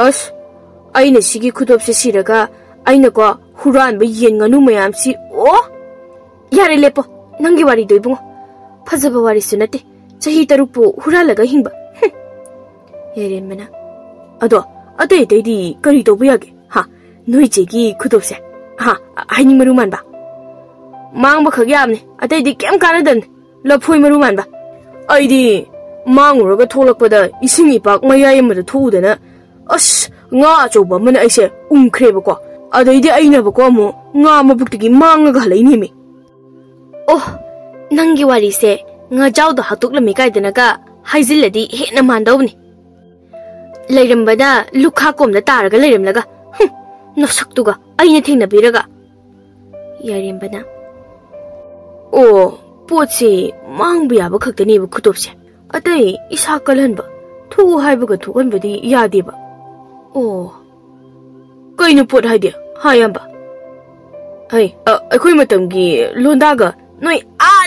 ꯑꯁ ꯑꯩꯅ ꯁꯤꯒꯤ ꯈꯨꯗꯣꯞꯁꯦ ꯁꯤꯔꯒ ꯑꯩꯅꯀꯣ ꯍꯨꯔꯥꯟꯕ ꯌꯦꯟ ꯉꯥꯅꯨ ꯃꯌꯥꯝꯁꯤ ꯌꯥꯔꯦ ꯂꯦꯞꯄꯣ ꯅꯪꯒꯤ ꯋꯥꯔꯤꯗꯣ ꯏꯕꯨꯡꯉꯣ ꯐꯖꯕ ꯋꯥꯔꯤꯁꯨ ꯅꯠꯇꯦ ꯆꯍꯤ 3ꯄꯨ ꯍꯨꯔꯥꯜꯂꯒ ꯍꯤꯡꯕ꯫ ꯌꯩꯔꯦꯟꯕꯅ ꯑꯗꯣ ꯑꯇꯩ ꯑꯇꯩꯗꯤ ꯀꯔꯤ ꯇꯧꯕ ꯌꯥꯒꯦ ꯍꯥ ꯅꯣꯏ ꯆꯦꯒꯤ ꯈꯨꯗꯣꯞꯁꯦ ꯍꯥ ꯍꯩꯅꯤꯡ ꯃꯔꯨ ꯃꯥꯟꯕ ꯃꯥꯡꯕ ꯈꯛ ꯌꯥꯕꯅꯤ ꯑꯇꯩꯗꯤ ꯀꯩꯝ ꯀꯥꯟꯅꯗꯕꯅꯤ ꯂꯐꯣꯏ ꯃꯔꯨ ꯃꯥꯟꯕ ꯑꯩꯗꯤ ꯃꯥꯡꯉꯨꯔꯒ ꯊꯣꯛꯂꯛꯄꯗ ꯏꯁꯤꯡ ꯏꯄꯥꯛ ꯃꯌꯥꯏ ꯑꯃꯗ ꯊꯣꯛꯎꯗꯅ ꯑꯁ ꯉꯥ ꯑꯆꯧꯕ ꯑꯃꯅ ꯑꯩꯁꯦ ꯎꯝꯈ꯭ꯔꯦꯕꯀꯣ ꯑꯗꯩꯗꯤ ꯑꯩꯅꯕꯀꯣ ꯑꯃꯨꯛ ꯉꯥ ꯃꯕꯨꯛꯇꯒꯤ ꯃꯥꯡꯉꯒ ꯍꯜꯂꯛꯏꯅꯦꯃꯤ꯫ ꯑꯣ ꯅꯪꯒꯤ ꯋꯥꯔꯤꯁꯦ ꯉꯥꯖꯥꯎꯗ ꯍꯥꯠꯇꯣꯛꯂꯝꯃꯤ ꯀꯥꯏꯗꯅꯒ ꯍꯥꯏꯖꯤꯜꯂꯗꯤ ꯍꯦꯟꯅ ꯃꯥꯟꯗꯧꯕꯅꯤ꯫ ꯂꯩꯔꯝꯕꯗ ꯂꯨꯈꯥ ꯀꯣꯝꯗ ꯇꯥꯔꯒ ꯂꯩꯔꯝꯂꯒ ꯅꯁꯛꯇꯨꯒ ꯑꯩꯅ ꯊꯦꯡꯅꯕꯤꯔꯒ꯫ ꯌꯩꯔꯦꯟꯕꯅ ꯑꯣ ꯄꯣꯠꯁꯤ ꯃꯥꯡꯕ ꯌꯥꯕ ꯈꯛꯇꯅꯦꯕ ꯈꯨꯗꯣꯞꯁꯦ ꯑꯇꯩ ꯏꯁꯥ ꯀꯜꯍꯟꯕ ꯊꯣꯛꯎ ꯍꯥꯏꯕꯒ ꯊꯣꯛꯍꯟꯕꯗꯤ ꯌꯥꯗꯦꯕ꯫ ꯑꯣ ꯀꯩꯅꯣ ꯄꯣꯠ ꯍꯥꯏꯗꯤ ꯍꯥ ꯏꯌꯥꯝꯕ? ꯑꯩꯈꯣꯏ ꯃꯇꯝꯒꯤ ꯂꯣꯟꯗꯥꯒ ꯅꯣꯏ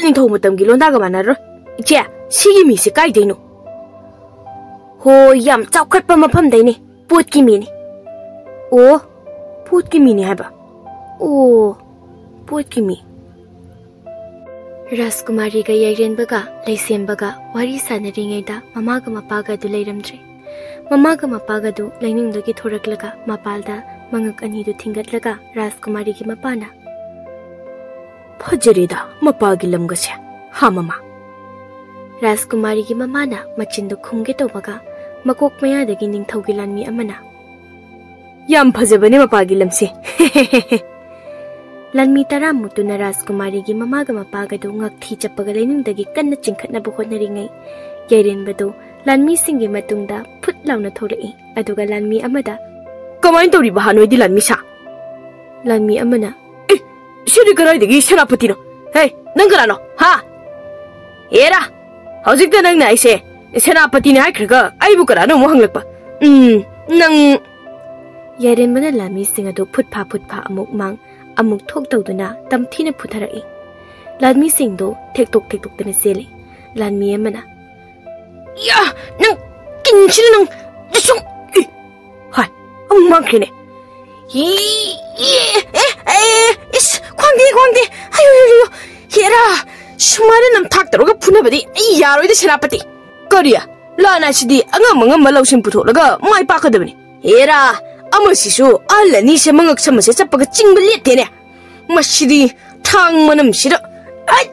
ꯅꯤꯡꯊꯧ ꯃꯇꯝꯒꯤ ꯂꯣꯟꯗꯥꯒ ꯃꯥꯟꯅꯔꯣꯏ꯫ ꯏꯆꯦ ꯁꯤꯒꯤ ꯃꯤꯁꯦ ꯀꯥꯏꯗꯩꯅꯣ? ꯍꯣꯏ ꯌꯥꯝ ꯆꯥꯎꯈꯠꯄ ꯃꯐꯝꯗꯩꯅꯤ ꯄꯣꯠꯀꯤ ꯃꯤꯅꯤ꯫ ꯑꯣ ꯄꯣꯠꯀꯤ ꯃꯤꯅꯤ ꯍꯥꯏꯕ? ꯑꯣ ꯄꯣꯠꯀꯤ ꯃꯤ꯫ ꯔꯥꯖꯀꯨꯃꯥꯔꯤꯒ ꯌꯩꯔꯦꯟꯕꯒ ꯂꯩꯁꯦꯝꯕꯒ ꯋꯥꯔꯤ ꯁꯥꯟꯅꯔꯤꯉꯩꯗ ꯃꯃꯥꯒ ꯃꯄꯥꯒ ꯑꯗꯨ ꯂꯩꯔꯝꯗ꯭ꯔꯦ꯫ ꯃꯃꯥꯒ ꯃꯄꯥꯒ ꯑꯗꯨ ꯂꯩꯅꯨꯡꯗꯒꯤ ꯊꯣꯔꯛꯂꯒ ꯃꯄꯥꯜꯗ ꯃꯉꯛ ꯑꯅꯤꯗꯨ ꯊꯤꯡꯒꯠꯂꯒ ꯔꯥꯖꯀꯨꯃꯥꯔꯤꯒꯤ ꯃꯄꯥꯅ ꯐꯖꯔꯦꯗ ꯃꯄꯥꯒꯤ ꯂꯝꯒꯁꯦ ꯍꯥ ꯃꯃꯥ? ꯔꯥꯖꯀꯨꯃꯥꯔꯤꯒꯤ ꯃꯃꯥꯅ ꯃꯆꯤꯟꯗꯨ ꯈꯨꯝꯒꯦ ꯇꯧꯕꯒ ꯃꯀꯣꯛ ꯃꯌꯥꯗꯒꯤ ꯅꯤꯡꯊꯧꯒꯤ ꯂꯥꯟꯃꯤ ꯑꯃꯅ ꯌꯥꯝ ꯐꯖꯕꯅꯦ ꯃꯄꯥꯒꯤ ꯂꯝꯁꯦ꯫ ꯂꯥꯟꯃꯤ 10 ꯔꯥꯖꯀꯨꯃꯥꯔꯤꯒꯤ ꯃꯃꯥꯒ ꯃꯄꯥꯒꯗꯨ ꯉꯛꯊꯤ ꯆꯞꯄꯒ ꯂꯩꯅꯨꯡꯗꯒꯤ ꯀꯟꯅ ꯆꯤꯡꯈꯠꯅꯕ ꯍꯣꯠꯅꯔꯤꯉꯩ ꯌꯩꯔꯦꯟꯕꯗꯨ ꯂꯥꯟꯃꯤꯁꯤꯡꯒꯤ ꯃꯇꯨꯡꯗ ꯐꯨꯠ ꯂꯥꯎꯅ ꯊꯣꯔꯛꯏ꯫ ꯑꯗꯨꯒ ꯂꯥꯟꯃꯤ ꯑꯃꯗ ꯀꯃꯥꯏꯅ ꯇꯧꯔꯤꯕ ꯍꯥ ꯅꯣꯏꯗꯤ ꯂꯥꯟꯃꯤ ꯁꯥ? ꯂꯥꯟꯃꯤ ꯑꯃꯅ ꯁꯤꯗꯤ ꯀꯗꯥꯏꯗꯒꯤ ꯁꯦꯅꯥꯄꯇꯤꯅꯣ? ꯍꯦ ꯅꯪ ꯀꯅꯥꯅꯣ ꯍꯥ? ꯑꯦꯔꯥ ꯍꯧꯖꯤꯛꯇ ꯅꯪꯅ ꯑꯩꯁꯦ ꯁꯦꯅꯥꯄꯇꯤꯅꯤ ꯍꯥꯏꯈ꯭ꯔꯒ ꯑꯩꯕꯨ ꯀꯅꯥꯅꯣ ꯑꯃꯨꯛ ꯍꯪꯂꯛꯄ? ꯅꯪ ꯌꯩꯔꯦꯟꯕꯅ ꯂꯥꯟꯃꯤꯁꯤꯡ ꯑꯗꯨ ꯐꯨꯠꯐꯥ ꯑꯃꯨꯛ ꯃꯥꯡ ꯑꯃꯨꯛ ꯊꯣꯛ ꯇꯧꯗꯨꯅ ꯇꯝꯊꯤꯅ ꯐꯨꯊꯔꯛꯏ꯫ ꯂꯥꯟꯃꯤꯁꯤꯡꯗꯨ ꯊꯦꯛꯇꯣꯛꯇꯨꯅ ꯆꯦꯜꯂꯤ꯫ ꯂꯥꯟꯃꯤ ꯑꯃꯅ ꯅꯪ ꯀꯤꯟꯁꯤꯅ ꯅꯪ ꯁꯨꯝ ꯍꯥꯏ ꯑꯃꯨꯛ ꯃꯥꯡꯈ꯭ꯔꯦꯅꯦ꯫ 이씨 광대 아유 얘라 shumare namthak taroga phunabadi ai yaroi de senapati kariya lana sidi angam malausin putholaga mai pakadabani era amasisu allani se mangak samase chapaga chingba letene masidi thang manam sida ai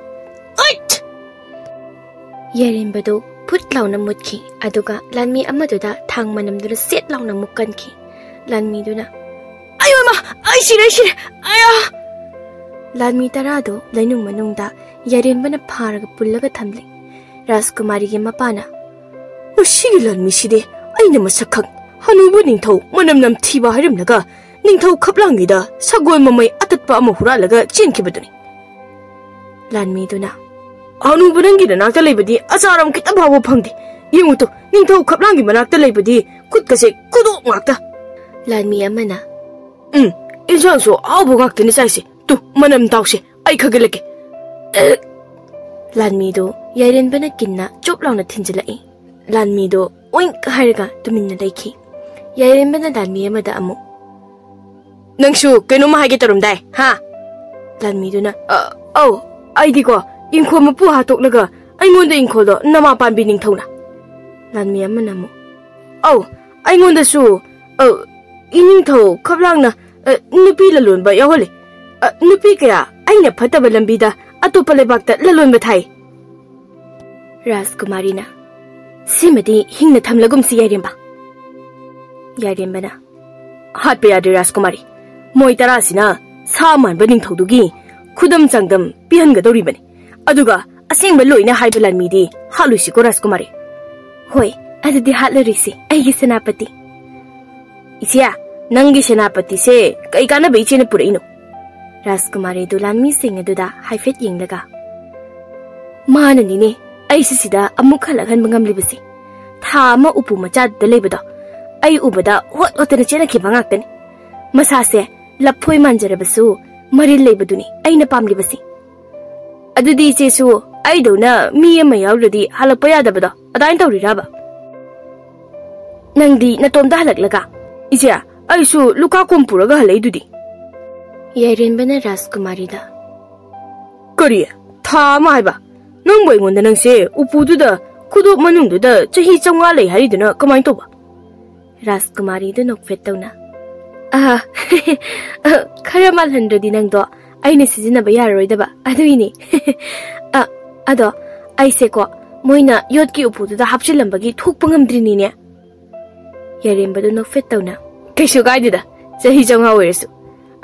Yairenbadu put launa mutki aduga lanmi amaduda thang manamdura set launa mukkanki lanmi duna ayo ma ai sire aya lanmi tarado lainung manungda Yairenbana pharaga pullaga thamli Rajkumari gi mapana Ushigi lanmi side aina masakhak hanubu ningthau manam nam thiba harimlaga ningthau khaplangi da sagoi mamai atatpa ama huralaga chenkibaduni lanmi duna hanubu nangi da nakta leibadi asaram kita bawo phangdi yenguto ningthau khaplangi manakta leibadi kutkase khudop ngakta lanmi amana injangso abu ngaktini saise tu manam tawse ai khagelake lanmi do Yairenbana kinna choplauna thinjilai lanmi do oink hairga tuminna leikhi Yairenbana lanmi amada amu ꯅꯪꯁꯨ ꯀꯩꯅꯣꯝ ꯍꯥꯏꯒꯦ ꯇꯧꯔꯝꯗꯥꯏ ꯍꯥ ꯂꯥꯟꯃꯤꯗꯨꯅ ꯑꯩꯗꯤꯀꯣ ꯏꯪꯈꯣꯜ ꯃꯄꯨ ꯍꯥꯠꯇꯣꯛꯂꯒ ꯑꯩꯉꯣꯟꯗ ꯏꯪꯈꯣꯜꯗꯣ ꯅꯃꯥ ꯄꯥꯟꯕꯤ ꯅꯤꯡꯊꯧꯅ ꯂꯥꯟꯃꯤ ꯑꯃꯅ ꯑꯃꯨꯛ ꯑꯩꯉꯣꯟꯗꯁꯨ ꯏꯅꯤꯡꯊꯧ ꯈꯞꯂꯥꯡꯅ ꯅꯨꯄꯤ ꯂꯂꯣꯟꯕ ꯌꯥꯎꯍꯜꯂꯤ ꯅꯨꯄꯤ ꯀꯌꯥ ꯑꯩꯅ ꯐꯠꯇꯕ ꯂꯝꯕꯤꯗ ꯑꯇꯣꯞꯄ ꯂꯩꯕꯥꯛꯇ ꯂꯂꯣꯟꯕ ꯊꯥꯏ ꯔꯥꯖꯀꯨꯃꯥꯔꯤꯅ ꯁꯤꯃꯗꯤ ꯍꯤꯡꯅ ꯊꯝꯂꯒꯨꯝꯁꯤ ꯌꯥꯏꯔꯦꯝꯕ ꯌꯥꯏꯔꯦꯝꯕꯅ ꯍꯥꯠꯄ ꯌꯥꯗ꯭ꯔꯦ ꯔꯥꯖꯀꯨꯃꯥꯔꯤ ꯃꯣꯏ ꯇꯔꯥꯁꯤꯅ ꯁꯥ ꯃꯥꯟꯕ ꯅꯤꯡꯊꯧꯗꯨꯒꯤ ꯈꯨꯗꯝ ꯆꯥꯡꯗꯝ ꯄꯤꯍꯟꯒꯗꯧꯔꯤꯕꯅꯤ ꯑꯗꯨꯒ ꯑꯁꯦꯡꯕ ꯂꯣꯏꯅ ꯍꯥꯏꯕ ꯂꯥꯟꯃꯤꯗꯤ ꯍꯥꯠꯂꯨꯁꯤꯀꯣ ꯔꯥꯖꯀꯨꯃꯥꯔꯤ ꯍꯣꯏ ꯑꯗꯨꯗꯤ ꯍꯥꯠꯂꯔꯤꯁꯤ ꯑꯩꯒꯤ ꯁꯦꯅꯥꯄꯇꯤ ꯏꯆꯦ ꯅꯪꯒꯤ ꯁꯦꯅꯥꯄꯇꯤꯁꯦ ꯀꯩ ꯀꯥꯟꯅꯕ ꯏꯆꯦꯅ ꯄꯨꯔꯛꯏꯅꯣ ꯔꯥꯖꯀꯨꯃꯥꯔꯤꯗꯨ ꯂꯥꯟꯃꯤꯁꯤꯡ ꯑꯗꯨꯗ ꯍꯥꯏꯐꯦꯠ ꯌꯦꯡꯂꯒ ꯃꯥꯅꯅꯤꯅꯦ ꯑꯩꯁꯤ ꯁꯤꯗ ꯑꯃꯨꯛ ꯍꯜꯂꯛꯍꯟꯕ ꯉꯝꯂꯤꯕꯁꯤ ꯊꯥ ꯑꯃ ꯎꯄꯨ ꯃꯆꯥꯗꯨꯗ ꯂꯩꯕꯗꯣ ꯑꯩ ꯎꯕꯗ ꯍꯣꯠ ꯍꯣꯠꯇꯅ ꯆꯦꯟꯅꯈꯤꯕ ꯉꯥꯛꯇꯅꯤ ꯃꯁꯥꯁꯦ ꯂꯐꯣꯏ ꯃꯥꯟꯖꯔꯕꯁꯨ ꯃꯔꯤꯜ ꯂꯩꯕꯗꯨꯅꯤ ꯑꯩꯅ ꯄꯥꯝꯂꯤꯕꯁꯤ ꯑꯗꯨꯗꯤ ꯏꯆꯦꯁꯨ ꯑꯩꯗꯧꯅ ꯃꯤ ꯑꯃ ꯌꯥꯎꯔꯗꯤ ꯍꯜꯂꯛꯄ ꯌꯥꯗꯕꯗꯣ ꯑꯗꯥꯏꯅ ꯇꯧꯔꯤꯔꯕ ꯅꯪꯗꯤ ꯅꯇꯣꯝꯗ ꯍꯜꯂꯛꯂꯒ ꯏꯆꯦ ꯑꯩꯁꯨ ꯂꯨꯀꯥ ꯀꯣꯝ ꯄꯨꯔꯒ ꯍꯜꯂꯛꯏꯗꯨꯗꯤ ꯌꯥꯏꯔꯦꯟꯕꯅ ꯔꯥꯖꯀꯨꯃꯥꯔꯤꯗ ꯀꯔꯤ ꯊꯥ ꯑꯃ ꯍꯥꯏꯕ ꯅꯪꯕꯨ ꯑꯩꯉꯣꯟꯗ ꯅꯪꯁꯦ ꯎꯄꯨꯗꯨꯗ ꯈꯨꯗꯣꯞ ꯃꯅꯨꯡꯗꯨꯗ ꯆꯍꯤ 500 ꯂꯩ ꯍꯥꯏꯔꯤꯗꯨꯅ ꯀꯃꯥꯏꯅ ꯇꯧꯕ ꯔꯥꯖꯀꯨꯃꯥꯔꯤꯗꯨ ꯅꯣꯛꯐꯦꯠ ꯇꯧꯅ ꯈꯔ ꯃꯥꯜꯍꯟꯗ꯭ꯔꯗꯤ ꯅꯪꯗꯣ ꯑꯩꯅ ꯁꯤꯖꯤꯟꯅꯕ ꯌꯥꯔꯔꯣꯏꯗꯕ ꯑꯗꯨꯏꯅꯤ ꯑꯗꯣ ꯑꯩꯁꯦꯀꯣ ꯃꯣꯏꯅ ꯌꯣꯠꯀꯤ ꯎꯄꯨꯗꯨꯗ ꯍꯥꯞꯆꯤꯜꯂꯝꯕꯒꯤ ꯊꯣꯛꯄ ꯉꯝꯗ꯭ꯔꯤꯅꯤꯅꯦ ꯌꯥꯏꯔꯦꯝꯕꯗꯨ ꯅꯣꯛꯐꯦꯠ ꯇꯧꯅ ꯀꯩꯁꯨ ꯀꯥꯏꯗꯦꯗ ꯆꯍꯤ 500 ꯑꯣꯏꯔꯁꯨ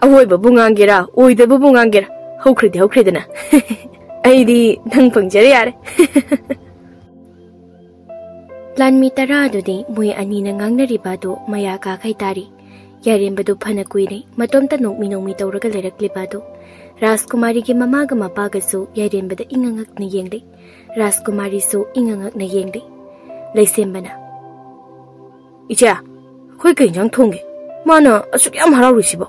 ꯑꯋꯣꯏꯕꯕꯨ ꯉꯥꯡꯒꯦꯔꯥ ꯑꯣꯏꯗꯕꯕꯨ ꯉꯥꯡꯒꯦꯔꯥ ꯍꯧꯈ꯭ꯔꯗꯤ ꯍꯧꯈ꯭ꯔꯦꯗꯅ ꯑꯩꯗꯤ ꯅꯪ ꯐꯪꯖꯔꯦ ꯌꯥꯔꯦ ꯂꯥꯟꯃꯤ 10 ꯑꯗꯨꯗꯤ ꯃꯣꯏ ꯑꯅꯤꯅ ꯉꯥꯡꯅꯔꯤꯕ ꯑꯗꯨ ꯃꯌꯥ ꯀꯥꯈꯩ ꯇꯥꯔꯤ ꯌꯥꯏꯔꯦꯝꯕꯗꯨ ꯐꯅ ꯀꯨꯏꯔꯦ ꯃꯇꯣꯝꯇ ꯅꯣꯛꯃꯤ ꯇꯧꯔꯒ ꯂꯩꯔꯛꯂꯤꯕ ꯑꯗꯨ ꯔꯥꯖꯀꯨꯃꯥꯔꯤꯒꯤ ꯃꯃꯥꯒ ꯃꯄꯥꯒꯁꯨ ꯌꯥꯏꯔꯦꯝꯕꯗ ꯏꯪꯉꯉꯛꯅ ꯌꯦꯡꯂꯤ ꯔꯥꯖꯀꯨꯃꯥꯔꯤꯁꯨ ꯏꯪꯉꯉꯛꯅ ꯌꯦꯡꯂꯤ ꯂꯩꯁꯦꯝꯕꯅ ꯏꯆꯦ ꯑꯩꯈꯣꯏ ꯀꯩ ꯏꯟꯖꯥꯡ ꯊꯣꯡꯒꯦ ꯃꯥꯅ ꯑꯁꯨꯛ ꯌꯥꯝ ꯍꯔꯥꯎꯔꯤꯁꯤꯕꯣ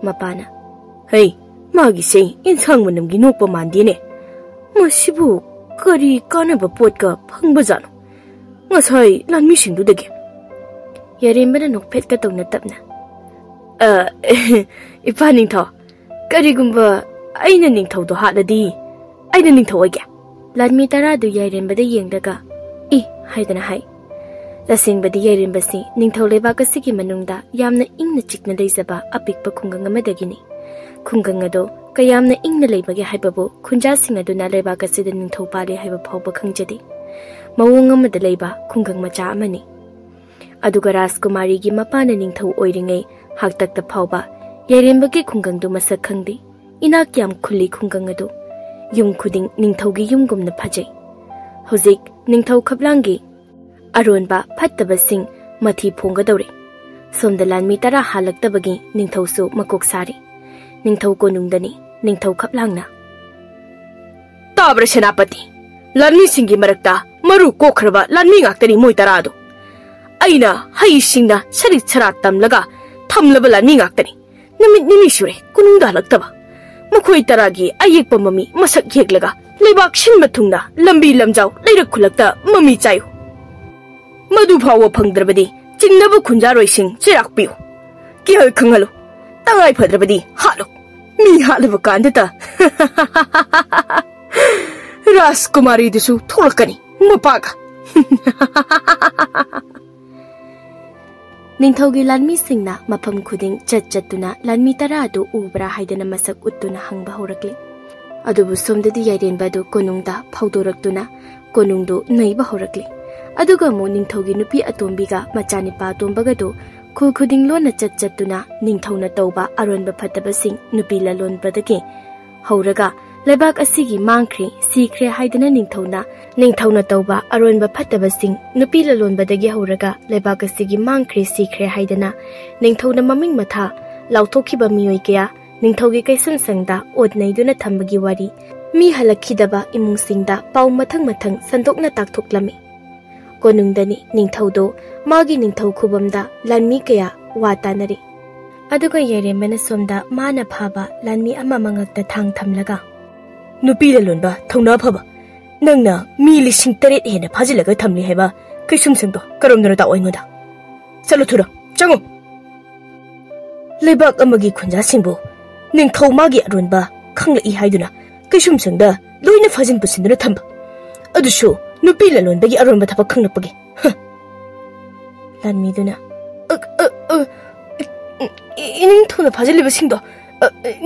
ꯃꯄꯥꯅ ꯍꯩ ꯃꯥꯒꯤꯁꯦ ꯏꯟꯁꯥꯡ ꯃꯅꯝꯒꯤ ꯅꯣꯛꯄ ꯃꯥꯟꯗꯦꯅꯦ ꯃꯁꯤꯕꯨ ꯀꯔꯤ ꯀꯥꯟꯅꯕ ꯄꯣꯠꯀ ꯐꯪꯕꯖꯥꯠꯅꯣ ꯉꯁꯥꯏ ꯂꯥꯟꯃꯤꯁꯤꯡꯗꯨꯗꯒꯤ ꯌꯥꯏꯔꯦꯝꯕꯅ ꯅꯣꯛꯐꯦꯠꯀ ꯇꯧꯅ ꯇꯞꯅ ꯏꯄꯥ ꯅꯤꯡꯊꯧ ꯀꯔꯤꯒꯨꯝꯕ ꯑꯩꯅ ꯅꯤꯡꯊꯧꯗꯣ ꯍꯥꯠꯂꯗꯤ ꯑꯩꯅ ꯅꯤꯡꯊꯧ ꯑꯣꯏꯒꯦ ꯂꯥꯟꯃꯤ 10 ꯑꯗꯨ ꯌꯥꯏꯔꯦꯝꯕꯗ ꯌꯦꯡꯂꯒ ꯍꯥꯏꯗꯅ ꯍꯥꯏ ꯇꯁꯦꯡꯕꯗꯤ ꯌꯥꯏꯔꯦꯝꯕꯁꯤ ꯅꯤꯡꯊꯧ ꯂꯩꯕꯥꯛ ꯑꯁꯤꯒꯤ ꯃꯅꯨꯡꯗ ꯌꯥꯝꯅ ꯏꯪꯅ ꯆꯤꯛꯅ ꯂꯩꯖꯕ ꯑꯄꯤꯛꯄ ꯈꯨꯡꯒꯪ ꯑꯃꯗꯒꯤꯅꯤ ꯈꯨꯡꯒꯪ ꯑꯗꯣ ꯀꯌꯥꯝꯅ ꯏꯪꯅ ꯂꯩꯕꯒꯦ ꯍꯥꯏꯕꯕꯨ ꯈꯨꯟꯖꯥꯁꯤꯡ ꯑꯗꯨꯅ ꯂꯩꯕꯥꯛ ꯑꯁꯤꯗ ꯅꯤꯡꯊꯧ ꯄꯥꯜꯂꯤ ꯍꯥꯏꯕ ꯐꯥꯎꯕ ꯈꯪꯖꯗꯦ ꯃꯑꯣꯡ ꯑꯃꯗ ꯂꯩꯕ ꯈꯨꯡꯒꯪ ꯃꯆꯥ ꯑꯃꯅꯤ ꯑꯗꯨꯒ ꯔꯥꯖꯀꯨꯃꯥꯔꯤꯒꯤ ꯃꯄꯥꯅ ꯅꯤꯡꯊꯧ ꯑꯣꯏꯔꯤꯉꯩ ꯍꯥꯛꯇꯛꯇ ꯐꯥꯎꯕ ꯌꯥꯏꯔꯦꯝꯕꯒꯤ ꯈꯨꯡꯒꯪꯗꯨ ꯃꯁꯛ ꯈꯪꯗꯦ ꯏꯅꯥꯛ ꯌꯥꯝ ꯈꯨꯜꯂꯤ ꯈꯨꯡꯒꯪ ꯑꯗꯨ ꯌꯨꯝ ꯈꯨꯗꯤꯡ ꯅꯤꯡꯊꯧꯒꯤ ꯌꯨꯝꯒꯨꯝꯅ ꯐꯖꯩ ꯍꯧꯖꯤꯛ ꯅꯤꯡꯊꯧ ꯈꯞꯂꯥꯡꯒꯤ ꯑꯔꯣꯟꯕ ꯐꯠꯇꯕꯁꯤꯡ ꯃꯊꯤ ꯐꯣꯡꯒꯗꯧꯔꯦ ꯁꯣꯝꯗ ꯂꯥꯟꯃꯤ 10 ꯍꯥꯜꯂꯛꯇꯕꯒꯤ ꯅꯤꯡꯊꯧꯁꯨ ꯃꯀꯣꯛ ꯁꯥꯔꯤ ꯅꯤꯡꯊꯧ ꯀꯣꯅꯨꯡꯗꯅꯤ ꯅꯤꯡꯊꯧ ꯈꯞꯂꯥꯡꯅ ꯇꯥꯕ꯭ꯔꯥ ꯁꯦꯅꯥꯄꯇꯤ ꯂꯥꯟꯃꯤꯁꯤꯡꯒꯤ ꯃꯔꯛꯇ ꯃꯔꯨ ꯀꯣꯛꯈ꯭ꯔꯕ ꯂꯥꯟꯃꯤ ꯉꯥꯛꯇꯅꯤ ꯃꯣꯏ 10 ꯑꯗꯣ ꯑꯩꯅ ꯍꯩꯁꯤꯡꯅ ꯁꯔꯤꯠ ꯁꯔꯥꯠ ꯇꯝꯂꯒ ꯊꯝꯂꯕ ꯂꯥꯟꯃꯤ ꯉꯥꯛꯇꯅꯤ ꯅꯨꯃꯤꯠ ꯅꯤꯅꯤ ꯁꯨꯔꯦ ꯀꯣꯅꯨꯡꯗ ꯍꯜꯂꯛꯇꯕ ꯃꯈꯣꯏ 10ꯒꯤ ꯑꯌꯦꯛꯄ ꯃꯃꯤ ꯃꯁꯛ ꯌꯦꯛꯂꯒ ꯂꯩꯕꯥꯛ ꯁꯤꯟꯕ ꯊꯨꯡꯅ ꯂꯝꯕꯤ ꯂꯝꯖꯥꯎ ꯂꯩꯔꯛ ꯈꯨꯜꯂꯛꯇ ꯃꯃꯤ ꯆꯥꯏꯌꯨ ꯃꯗꯨ ꯐꯥꯎꯕ ꯐꯪꯗ꯭ꯔꯕꯗꯤ ꯆꯤꯡꯅꯕ ꯈꯨꯟꯖꯥꯔꯣꯏꯁꯤꯡ ꯆꯩꯔꯥꯛꯄꯤꯌꯨ ꯀꯤꯍꯜ ꯈꯪꯍꯜꯂꯨ ꯇꯉꯥꯏ ꯐꯗ꯭ꯔꯕꯗꯤ ꯍꯥꯠꯂꯨ ꯃꯤ ꯍꯥꯠꯂꯕ ꯀꯥꯟꯗꯇ ꯔꯥꯖꯀꯨꯃꯥꯔꯤꯗꯨꯁꯨ ꯊꯣꯛꯂꯛꯀꯅꯤ ꯃꯄꯥꯒ ꯅꯤꯡꯊꯧꯒꯤ ꯂꯥꯟꯃꯤꯁꯤꯡꯅ ꯃꯐꯝ ꯈꯨꯗꯤꯡ ꯆꯠꯇꯨꯅ ꯂꯥꯟꯃꯤ 10 ꯑꯗꯨ ꯎꯕ꯭ꯔꯥ ꯍꯥꯏꯗꯅ ꯃꯁꯛ ꯎꯠꯇꯨꯅ ꯍꯪꯕ ꯍꯧꯔꯛꯂꯤ ꯑꯗꯨꯕꯨ ꯁꯣꯝꯗꯗꯤ ꯌꯥꯏꯔꯦꯟꯕ ꯑꯗꯨ ꯀꯣꯅꯨꯡꯗ ꯐꯥꯎꯗꯣꯔꯛꯇꯨꯅ ꯀꯣꯅꯨꯡꯗꯨ ꯅꯩꯕ ꯍꯧꯔꯛꯂꯤ ꯑꯗꯨꯒ ꯑꯃꯨꯛ ꯅꯤꯡꯊꯧꯒꯤ ꯅꯨꯄꯤ ꯑꯇꯣꯝꯕꯤꯒ ꯃꯆꯥꯅꯤꯄꯥ ꯑꯇꯣꯝꯕꯒꯗꯨ ꯈꯨꯜ ꯈꯨꯗꯤꯡ ꯂꯣꯟꯅ ꯆꯠꯇꯨꯅ ꯅꯤꯡꯊꯧꯅ ꯇꯧꯕ ꯑꯔꯣꯟꯕ ꯐꯠꯇꯕꯁꯤꯡ ꯅꯨꯄꯤ ꯂꯂꯣꯟꯕꯗꯒꯤ ꯍꯧꯔꯒ ꯂꯩꯕꯥꯛ ꯑꯁꯤꯒꯤ ꯃꯥꯡꯈ꯭ꯔꯦ ꯁꯤꯈ꯭ꯔꯦ ꯍꯥꯏꯗꯅ ꯅꯤꯡꯊꯧꯅ ꯇꯧꯕ ꯑꯔꯣꯟꯕ ꯐꯠꯇꯕꯁꯤꯡ ꯅꯨꯄꯤ ꯂꯂꯣꯟꯕꯗꯒꯤ ꯍꯧꯔꯒ ꯂꯩꯕꯥꯛ ꯑꯁꯤꯒꯤ ꯃꯥꯡꯈ꯭ꯔꯦ ꯁꯤꯈ꯭ꯔꯦ ꯍꯥꯏꯗꯅ ꯅꯤꯡꯊꯧꯅ ꯃꯃꯤꯡ ꯃꯊꯥ ꯂꯥꯎꯊꯣꯛꯈꯤꯕ ꯃꯤꯑꯣꯏ ꯀꯌꯥ ꯅꯤꯡꯊꯧꯒꯤ ꯀꯩꯁꯨꯝꯁꯪꯗ ꯑꯣꯠ ꯅꯩꯗꯨꯅ ꯊꯝꯕꯒꯤ ꯋꯥꯔꯤ ꯃꯤ ꯍꯜꯂꯛꯈꯤꯗꯕ ꯏꯃꯨꯡꯁꯤꯡꯗ ꯄꯥꯎ ꯃꯊꯪ ꯁꯟꯗꯣꯛꯅ ꯇꯥꯛꯊꯣꯛꯂꯝꯃꯤ ꯀꯣꯅꯨꯡꯗꯅꯤ ꯅꯤꯡꯊꯧꯗꯣ ꯃꯥꯒꯤ ꯅꯤꯡꯊꯧ ꯈꯨꯕꯝꯗ ꯂꯥꯟꯃꯤ ꯀꯌꯥ ꯋꯥ ꯇꯥꯅꯔꯤ ꯑꯗꯨꯒ ꯌꯥꯏꯔꯦꯝꯕꯅ ꯁꯣꯝꯗ ꯃꯥꯅ ꯐꯥꯕ ꯂꯥꯟꯃꯤ ꯑꯃ ꯃꯉꯛꯇ ꯊꯥꯡ ꯊꯝꯂꯒ ꯅꯨꯄꯤ ꯂꯂꯣꯟꯕ ꯊꯧꯅꯥ ꯐꯕ ꯅꯪꯅ ꯃꯤ 8,000 ꯍꯦꯟꯅ ꯐꯥꯖꯤꯜꯂꯒ ꯊꯝꯂꯤ ꯍꯥꯏꯕ ꯀꯩꯁꯨꯝꯁꯪꯗꯣ ꯀꯔꯝꯗꯅ ꯇꯥꯛꯑꯣ ꯑꯩꯉꯣꯟꯗ ꯆꯠꯂꯨ ꯊꯨꯔꯣ ꯆꯪꯉꯨ Leibak amagi khunja singbo ningthau magi aronba khanglai haiduna kaisum sangda loina fajin pusinduna thamba adushu nupi lalon bagi aronba thaba khanglapagi Lanmiduna ningthau fajiliba singdo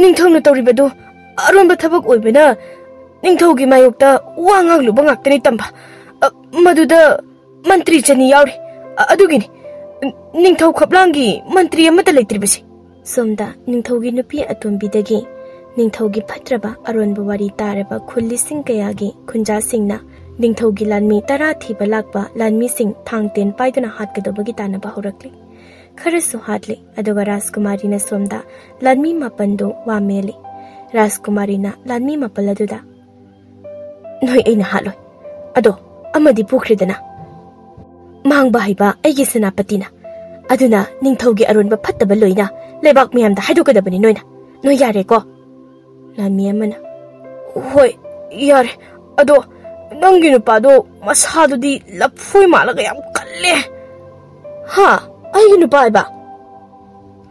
ningthau na tawribado aronba thabak oibena ningthau gi mayokta wangang luba ngaktani tamba maduda mantri chani yauri adugini ningthau khaplangi mantri amata leitribasi Somda ningthaugi nupi atombidagi ningthaugi phatraba aronba wari taraba khulli sing kayagi khunja singna ningthaugi lanmi tara thiba lakba lanmi sing thangten paiduna hatgadobagi tanaba horakli kharasu hatli aduga Rajkumari na somda lanmi mapando wameli Rajkumari na lanmi mapaladuda noi aina haloi ado amadi pukridana mangba haiba aigi senapatina aduna ningthaugi aronba phattaba loina Leibak miyam da haidokadabani noina noi yare ko Lanmi amana hoi yare ado nangi nupado masadudi lapfoi malaga yam kalle ha ai nupa ba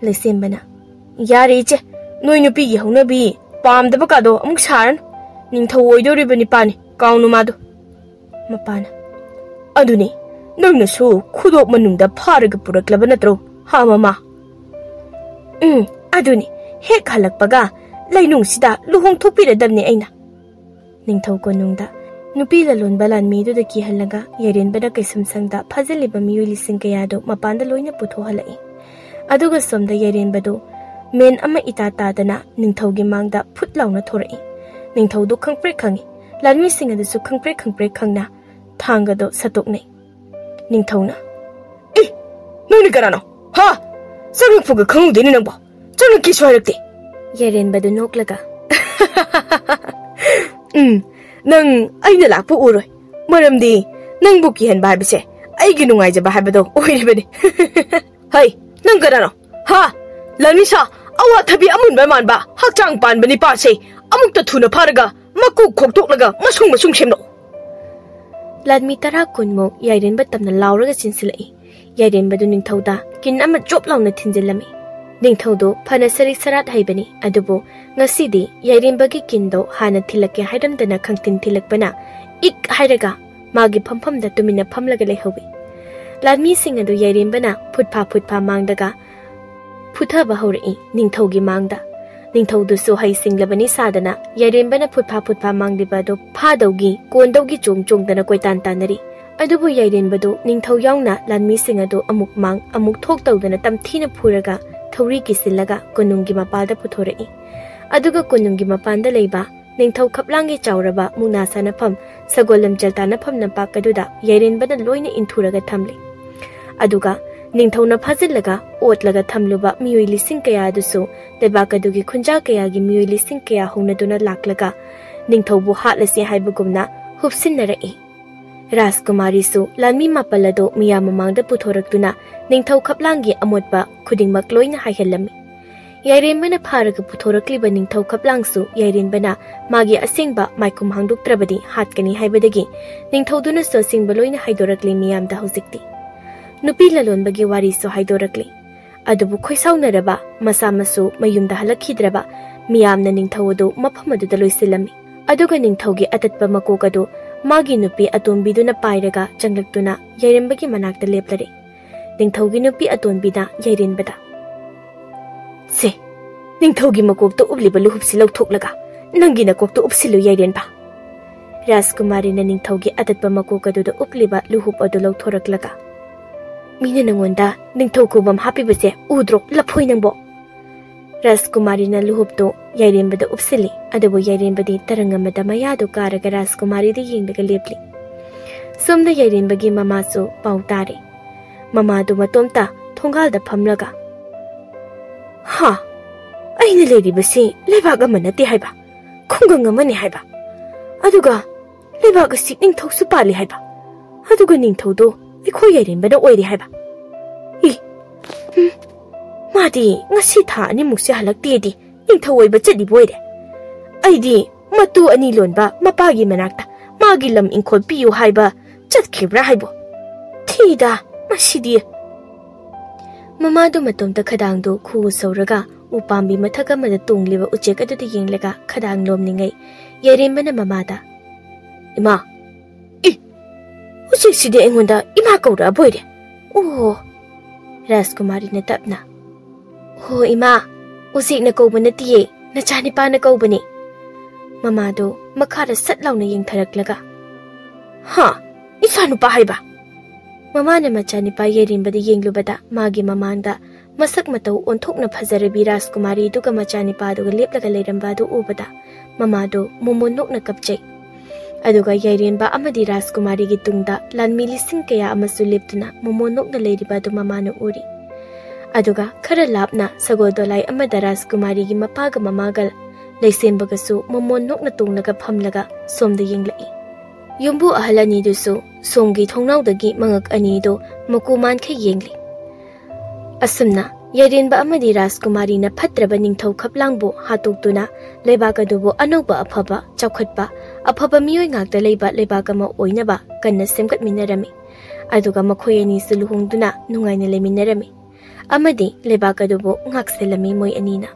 Lesembana yare iche noi nupi gi haunabi pamdaba kado amuk saran ningthau oidoribani pani kaunu madu Mapana aduni nangna su khudop manungda pharaga puraklaba natro ha mama aduni hek halakpaga lainung sida luhong thopiradamni aina Ningthau konungda nupi lalon balan midu da ki halaga yaren bada kaisum sangda phajaliba miyuli singkayado mapanda loina putho halai aduga somda yaren bado men ama ita tadana ningthaugi mangda phutlauna thorai ningthau do khangpre khangi lanmi singa da su khangpre khangna thanga do satoknai ningthauna noni karano ha sarung fuga khangu deni nangbo chana ki swarakte yaren bado noklaga nang aina lakpu uroi maramdi nang buki han bar bise aigi nungai jaba habado oiri bani hai nang karano ha lanisa awa thabi amun ba man ba hakchang pan bani pa se amuk ta thuna pharaga maku khoktok laga masung semno Ladmi tara kunmo yaren ba tamna lauraga sinsilai yaren badu ningthauda kin ama job launa thinjilami ningthaudo phana sari sarat haibani adubo ngasidi yaren bagi kindo hana thilake hairamdana khangtin thilakbana ik hairaga magi phampham da tumina phamlaga lehobi ladmi sing adu yaren bana phutpha mangdaga phutha ba hori ningthaugi mangda ningthaudu so hai singlabani sadana yaren bana phutpha mangdiba do phadaugi kondaugi chongdana koitan tanari adubu yaren badu ningthau yauna lanmi sing adu amuk mang amuk thok tawdana tamthina phuraga thori kisilaga konungi mapalda puthorei aduga konungi mapanda leiba ningthau khaplangi chawraba muna sanafam sagolam jaltana phamna pakaduda yaren bana loina inthuraga thamli aduga ningthau phajilga otlaga thamluba miyoi lising kaya dusu lebakadugi khunja kaya gi miyoi lising kaya honaduna laklaga ningthau bu hatlasi haibagumna hupsinnarai Rajkumari su lanmi mapalado miya mamangda puthoraktuna ningthau khaplangi amotba khudingmak loina haihelami yaren bana pharaga puthorakliba ningthau khaplang su yaren bana magi asingba maikum hangduktrabadi hatkani haibadagi ningthau duna so singba loina haidorakli miyamda hojikti nupi lalon bagi wari so haidorakli adubu khoisaunaraba masamasu mayumda halakhidraba miyamna ningthau adu maphamadu loisilami aduga ningthaugi atatpa makokadu magi nupi atombiduna pairaga changlaktuna yairenbagi manakta leplare ningthaugi nupi atombida yairenbada se ningthaugi makokta ubliba luhupsi lauthoklaga nangi nakokta upsilu yairenba Rajkumari na ningthaugi atatpa makokadu upliba luhup adu lauthoraklaga mina nangonda ningthau kubam hapibase udro laphoi nangbo Rajkumari na luhupto yairenbada upsili adabu yairenbadi tarangamada mayadu karaga Rajkumari da yengdaga lepli somda yairenbagi mamasu pautare mamadu matomta thongalda phamlaga ha aina leribasi lebaga manati haiba khungang amani haiba aduga lebaga sik ningthau su pali haiba aduga ningthau do ikho yairenbada oiri haiba Madi ngasi tha ani mukse halakti di ningthau oiba chadi boire aidi matu ani lonba mapagi manakta magi lam inkhol piu haiba chatkhibra haibo thida masidi Mamado matomta khadangdo khu sauraga upambi mathak amada tungliba uchek adudi yenglaga khadang lomningai yairembana mamada ima uchek side engonda ima kaura boire oh Rajkumari na tapna ho ima uchek na kaubana tiye na chani pa na kaubani mamado makhara satlawna yengtharaklaga ha isanu pa haiba Mama na machani pa yerimbada yenglubada magi mamanda masak matau onthokna phajarabi Rajkumari duga machani pa duga leplaga leirambadu ubada mamado mumonokna kapchai aduga yairenba amadi Rajkumari gi tungda lanmi lising kaya amasu leptuna mumonokna leiribadu mamana uri aduga khara lapna sagodolai amada Rajkumari gi mapaga mamagal leisembagasu mumonokna tunglaga phamlaga somda yenglai Yumbu ahalani dusu songi thongnawdagi mangak anido makuman kha yengli asumna yarinba amadi Rajkumari na phatraba ningthau khaplangbo hatoktuna leibaka dubo anoba aphaba chawkhatpa aphaba miyoi ngakta leiba leibaka ma oinaba kanna semkat minarami aduga makhoi ani suluhungduna nungaina leminarami amadi leibaka dubo ngakselami moi anina